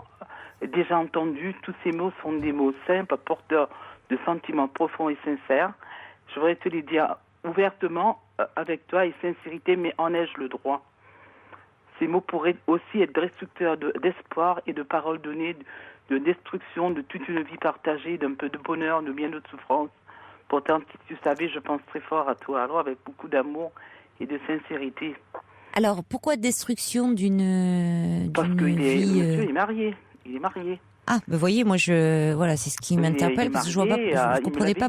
déjà entendues. Tous ces mots sont des mots simples, porteurs de sentiments profonds et sincères. Je voudrais te les dire ouvertement, avec toi et sincérité, mais en ai-je le droit? Ces mots pourraient aussi être destructeurs d'espoir et de paroles données, de destruction de toute une vie partagée, d'un peu de bonheur, de bien de souffrance. Pourtant, si tu savais, je pense très fort à toi, alors avec beaucoup d'amour et de sincérité. Alors, pourquoi destruction d'une Parce que vie monsieur est marié. Il est marié. Ah, vous voyez, moi, voilà, c'est ce qui m'interpelle, parce que je vois pas, je comprenais pas.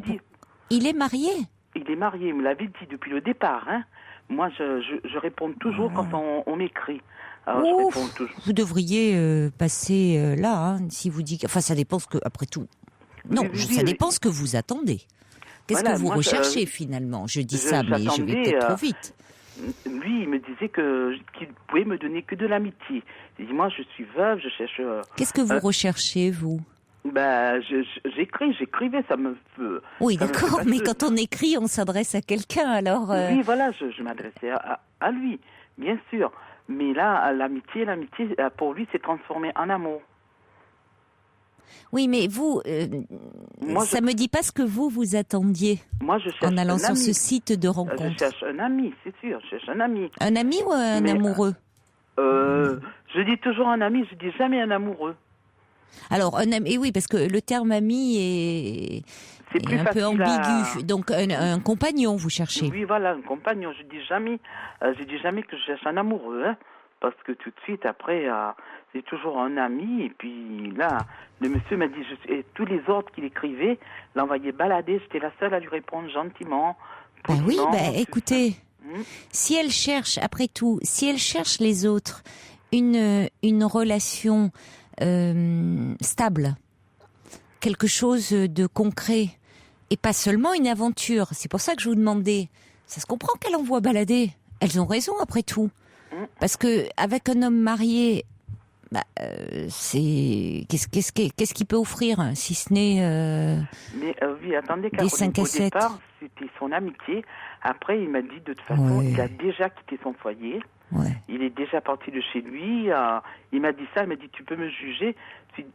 Il est marié? Il est marié, il me l'avait dit depuis le départ, hein. Moi, je réponds toujours quand on m'écrit. Alors, je réponds toujours. Vous devriez passer là, hein, si vous dites. Enfin, ça dépend ce que, après tout. Non, ça dépend ce que vous attendez. Qu'est-ce que vous recherchez finalement? Je dis ça, mais je vais peut-être trop vite. Lui, il me disait qu'il pouvait me donner que de l'amitié. Il dit, moi, je suis veuve, je cherche. Qu'est-ce que vous recherchez, vous? J'écrivais, ça me fait. Oui, d'accord, mais quand on écrit, on s'adresse à quelqu'un, alors. Oui, voilà, je m'adressais à lui, bien sûr. Mais là, l'amitié, pour lui, s'est transformée en amour. Oui, mais vous, ça me dit pas ce que vous attendiez. Moi, je cherche en allant sur ce site de rencontre. Je cherche un ami, c'est sûr, je cherche un ami. Un ami ou un amoureux? Je dis toujours un ami, je dis jamais un amoureux. Alors, un ami, oui, parce que le terme ami est un peu ambigu. Donc, un compagnon, vous cherchez. Oui, voilà, un compagnon. Je dis jamais que je cherche un amoureux, hein, parce que tout de suite, après, c'est toujours un ami. Et puis là, le monsieur m'a dit, et tous les autres qu'il écrivait, l'envoyaient balader. J'étais la seule à lui répondre gentiment. Oui, écoutez, si elle cherche, après tout, si elle cherche les autres, une relation stable, quelque chose de concret, et pas seulement une aventure. C'est pour ça que je vous demandais. Ça se comprend qu'elle envoie balader. Elles ont raison après tout, parce que avec un homme marié, c'est qu'est-ce qu'il peut offrir si ce n'est Mais oui, attendez, des 5 à 7. Au départ, c'était son amitié. Après, il m'a dit de toute façon, il a déjà quitté son foyer. Ouais. Il est déjà parti de chez lui. Il m'a dit ça. Il m'a dit, tu peux me juger.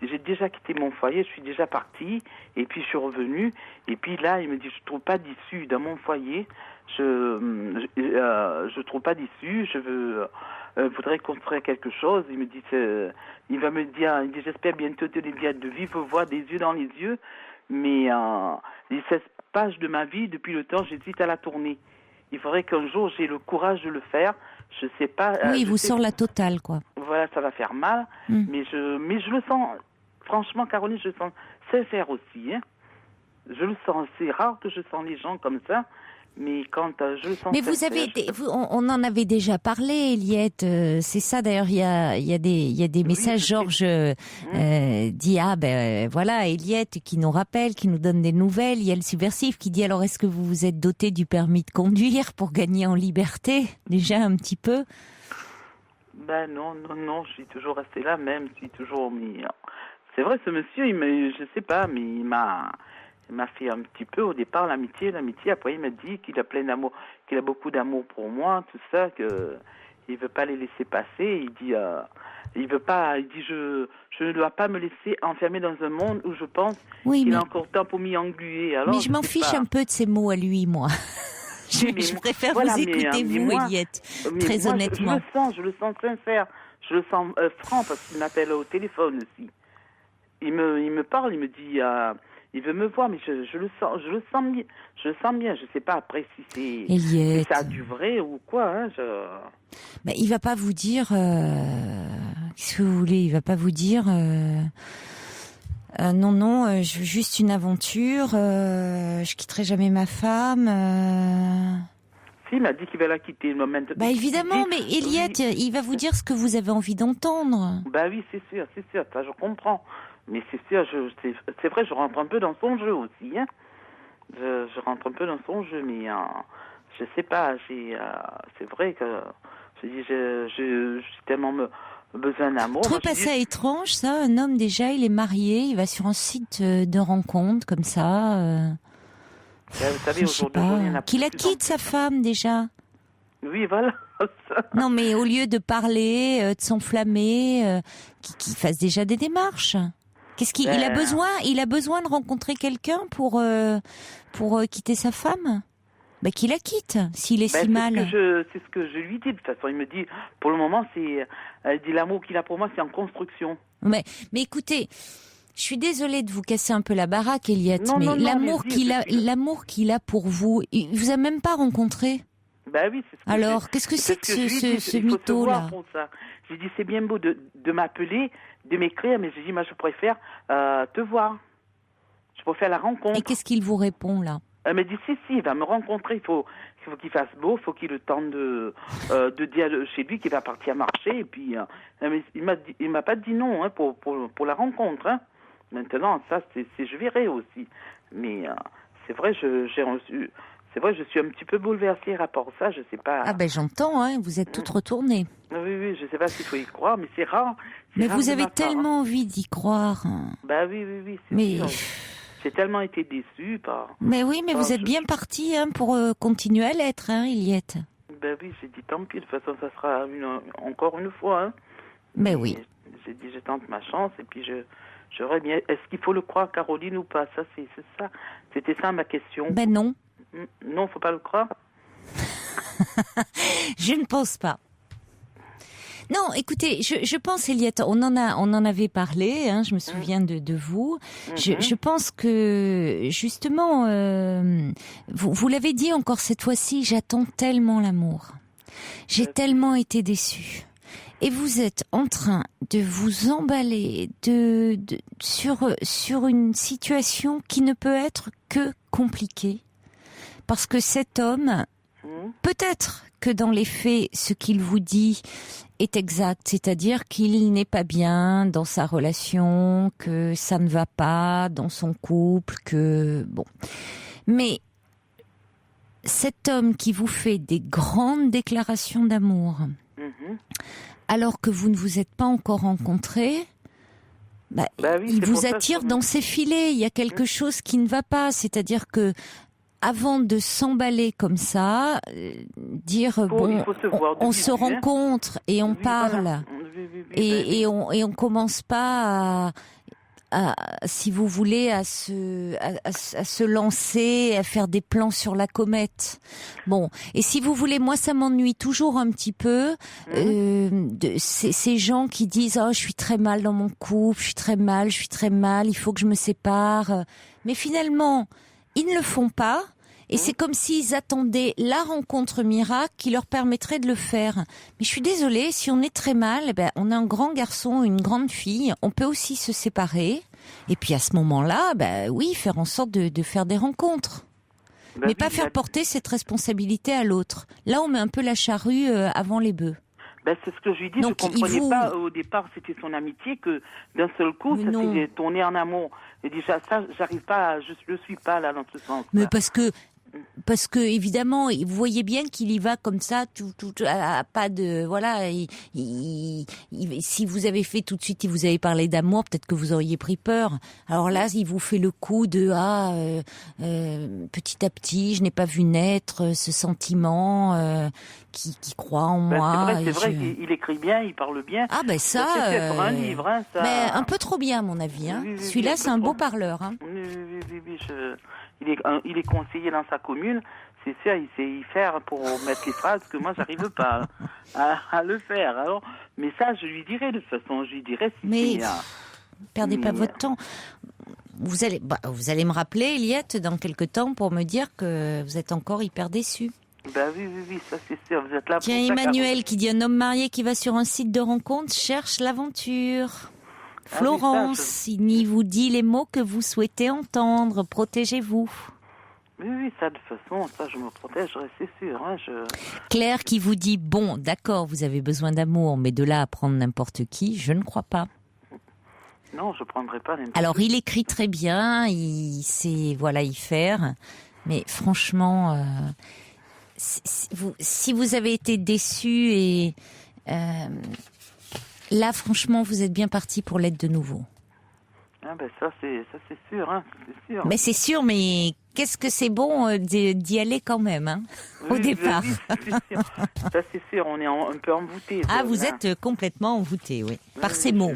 J'ai déjà quitté mon foyer. Je suis déjà parti. Et puis, je suis revenu. Et puis là, il me dit, je trouve pas d'issue dans mon foyer. Je trouve pas d'issue. Je voudrais construire quelque chose. Il me dit, il va me dire, il dit, j'espère bientôt te le dire de vive voix, des yeux dans les yeux. Mais les 16 pages de ma vie, depuis le temps, j'hésite à la tourner. Il faudrait qu'un jour, j'ai le courage de le faire. Je sais pas. Oui, il vous sort la totale, quoi. Voilà, ça va faire mal. Mais je le sens, franchement, Caroline, je le sens sincère aussi. Hein. Je le sens, c'est rare que je sens les gens comme ça. Mais quand je le sens. Mais vous avez, on en avait déjà parlé, Eliette. C'est ça d'ailleurs. Il y a des messages. Georges dit voilà, Eliette qui nous rappelle, qui nous donne des nouvelles. Il y a le subversif qui dit alors est-ce que vous vous êtes doté du permis de conduire pour gagner en liberté déjà un petit peu? Non, je suis toujours restée là même. Je suis toujours mis. C'est vrai, ce monsieur, je sais pas, mais il m'a fait un petit peu au départ l'amitié. Après, il m'a dit qu'il a plein d'amour, qu'il a beaucoup d'amour pour moi, tout ça, que il veut pas les laisser passer. Il dit, il veut pas. Il dit, je ne dois pas me laisser enfermer dans un monde où je pense qu'il a encore temps pour m'y engluer. Alors, mais je m'en fiche un peu de ces mots à lui, moi. Je préfère vous écouter, vous, Eliette, très honnêtement. Je le sens sincère, je le sens franc parce qu'il m'appelle au téléphone aussi. Il me parle, il me dit. Il veut me voir, mais je le sens bien. Je sais pas après si ça a du vrai ou quoi. Hein, il va pas vous dire. Qu'est-ce que vous voulez? Il va pas vous dire. Non, je veux juste une aventure. Je quitterai jamais ma femme. Si, il m'a dit qu'il va la quitter. Évidemment, mais Eliette, il va vous dire ce que vous avez envie d'entendre. Oui, c'est sûr, ça je comprends. Mais c'est sûr, c'est vrai, je rentre un peu dans son jeu aussi. Hein. Je rentre un peu dans son jeu, mais je sais pas. C'est vrai que je suis tellement besoin d'amour. Trouve pas ça étrange, ça? Un homme, déjà, il est marié, il va sur un site de rencontre, comme ça. Vous savez, je sais pas. Qu'il la quitte, sa femme, déjà. Oui, voilà. Non, mais au lieu de parler, de s'enflammer, qu'il fasse déjà des démarches. Qu'est-ce qu'il il a besoin? Il a besoin de rencontrer quelqu'un pour quitter sa femme? Bah, qu'il la quitte, s'il est si mal. C'est ce que je lui dis. De toute façon, il me dit, pour le moment, elle dit l'amour qu'il a pour moi, c'est en construction. Mais écoutez, je suis désolée de vous casser un peu la baraque, Eliette, mais l'amour qu'il a pour vous, il vous a même pas rencontré? Bah oui, c'est ce que alors, qu'est-ce que c'est que ce mytho-là? J'ai dit, c'est bien beau de m'appeler, de m'écrire, mais j'ai dit, moi, je préfère te voir. Je préfère la rencontre. Et qu'est-ce qu'il vous répond, là? Elle m'a dit, si, il va me rencontrer, il faut qu'il fasse beau, il faut qu'il ait le temps de dire chez lui qu'il va partir marcher, et puis, il m'a pas dit non, hein, pour la rencontre, hein. Maintenant, ça, je verrai aussi. Mais, c'est vrai, c'est vrai, je suis un petit peu bouleversée rapport à ça, je sais pas. Ah ben j'entends, hein, vous êtes toute retournée. Oui, je sais pas s'il faut y croire, mais c'est rare. Mais rare vous avez tellement envie d'y croire. Bah oui, mais sûr. J'ai tellement été déçue par... Mais oui, mais vous êtes bien parti pour continuer à l'être, hein, Eliette. Ben oui, j'ai dit tant pis, de toute façon ça sera encore une fois. Hein. Mais oui. J'ai dit je tente ma chance et puis j'aurais bien... Est-ce qu'il faut le croire, Caroline, ou pas? Ça, c'est ça. C'était ça ma question. Ben non. Non, faut pas le croire. Je ne pense pas. Non, écoutez, je pense, Eliette, on en avait parlé, hein, je me souviens de vous. Je pense que, justement, vous l'avez dit encore cette fois-ci, j'attends tellement l'amour. J'ai tellement été déçue. Et vous êtes en train de vous emballer sur une situation qui ne peut être que compliquée. Parce que cet homme, peut-être que dans les faits, ce qu'il vous dit est exact, c'est-à-dire qu'il n'est pas bien dans sa relation, que ça ne va pas dans son couple, que bon. Mais cet homme qui vous fait des grandes déclarations d'amour, alors que vous ne vous êtes pas encore rencontrés, oui, il vous attire dans ses filets. Il y a quelque chose qui ne va pas, c'est-à-dire que avant de s'emballer comme ça, dire on se rencontre et on parle et on commence pas à si vous voulez à se lancer, à faire des plans sur la comète. Bon, et si vous voulez, moi ça m'ennuie toujours un petit peu de ces gens qui disent je suis très mal dans mon couple, je suis très mal, il faut que je me sépare. Mais finalement, ils ne le font pas, et c'est comme s'ils attendaient la rencontre miracle qui leur permettrait de le faire. Mais je suis désolée, si on est très mal, on a un grand garçon, une grande fille, on peut aussi se séparer, et puis à ce moment-là, oui, faire en sorte de faire des rencontres. Mais pas faire porter cette responsabilité à l'autre. Là, on met un peu la charrue avant les bœufs. C'est ce que je lui dis, donc, je ne comprenais pas au départ, c'était son amitié, que d'un seul coup, ça s'est tourné en amour. Et déjà, ça, j'arrive pas, je ne suis pas là dans ce sens. Mais parce que évidemment, vous voyez bien qu'il y va comme ça, tout pas de voilà. Si vous avez fait tout de suite, il vous avez parlé d'amour, peut-être que vous auriez pris peur. Alors là, il vous fait le coup de petit à petit, je n'ai pas vu naître ce sentiment qui croit en moi. C'est vrai, il écrit bien, il parle bien. Ah ça. C'est pour un livre, hein, ça. Mais un peu trop bien, à mon avis. Hein. Oui, celui-là, c'est un beau parleur. Hein. Oui. Il est conseiller dans sa commune, c'est sûr, il sait y faire pour mettre les phrases que moi j'arrive pas à le faire. Alors, mais ça, je lui dirai de toute façon, je lui dirai si mais perdez pas votre temps. Vous allez me rappeler, Eliette, dans quelque temps pour me dire que vous êtes encore hyper déçue. Oui, ça c'est sûr, vous êtes là. Tiens, Emmanuel qui dit un homme marié qui va sur un site de rencontre cherche l'aventure. Florence, il vous dit les mots que vous souhaitez entendre. Protégez-vous. Oui, ça de toute façon, ça je me protégerai, c'est sûr. Hein, Claire qui vous dit bon, d'accord, vous avez besoin d'amour, mais de là à prendre n'importe qui, je ne crois pas. Non, je prendrai pas n'importe qui. Alors il écrit très bien, il sait y faire, mais franchement, si vous avez été déçu et Là, franchement, vous êtes bien parti pour l'être de nouveau. Ah ben ça c'est sûr, hein, c'est sûr. Mais c'est sûr, mais qu'est-ce que c'est bon d'y aller quand même, hein, au départ. Oui, c'est sûr. Ça c'est sûr, on est un peu envoûté. Ah, vous êtes complètement envoûté, oui, par ces mots.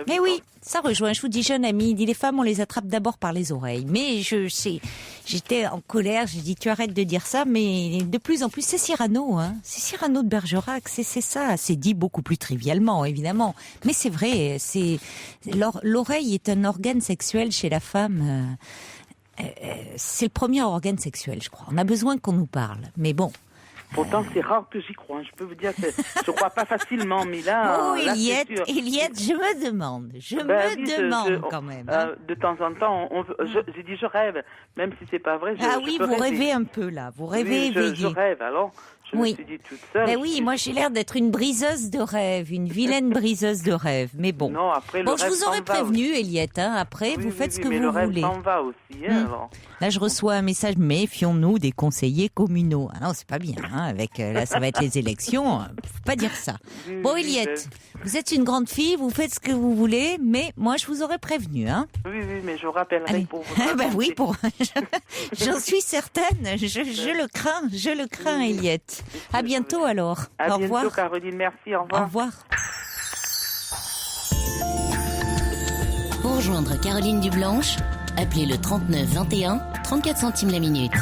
Mais oui, ça rejoint. Je vous dis, jeune ami, il dit les femmes, on les attrape d'abord par les oreilles. Mais j'étais en colère, j'ai dit tu arrêtes de dire ça, mais de plus en plus, c'est Cyrano, hein. C'est Cyrano de Bergerac, c'est ça. C'est dit beaucoup plus trivialement, évidemment. Mais c'est vrai, l'oreille est un organe sexuel chez la femme. C'est le premier organe sexuel, je crois. On a besoin qu'on nous parle. Mais bon. Pourtant, c'est rare que j'y crois. Je peux vous dire que je crois pas facilement, mais là. Oh, là, Eliette, je me demande. Je me demande quand même. Hein. De temps en temps, j'ai dit je rêve, même si c'est pas vrai. Vous rêvez un peu là. Vous rêvez éveillé. Je rêve, alors. Je me suis dit toute seule. Ben oui, moi j'ai l'air d'être une briseuse de rêve, une vilaine briseuse de rêve. Mais bon. Non, après, je vous aurais prévenu, Eliette. Hein, après, vous faites ce que vous voulez. Mais le rêve s'en va aussi. Hein, alors. Là, je reçois un message. Méfions-nous des conseillers communaux. Ah non, c'est pas bien. Hein, avec là, ça va être les élections. Faut pas dire ça. Bon, Eliette, vous êtes une grande fille. Vous faites ce que vous voulez, mais moi, je vous aurais prévenu. Hein. Oui, mais je rappellerai pour vous. Ben oui, j'en suis certaine. Je le crains, Eliette. À bientôt alors. Au revoir. Bientôt, Caroline. Merci. Au revoir. Au revoir. Pour rejoindre Caroline Dublanche, appelez le 39 21, 34 centimes la minute.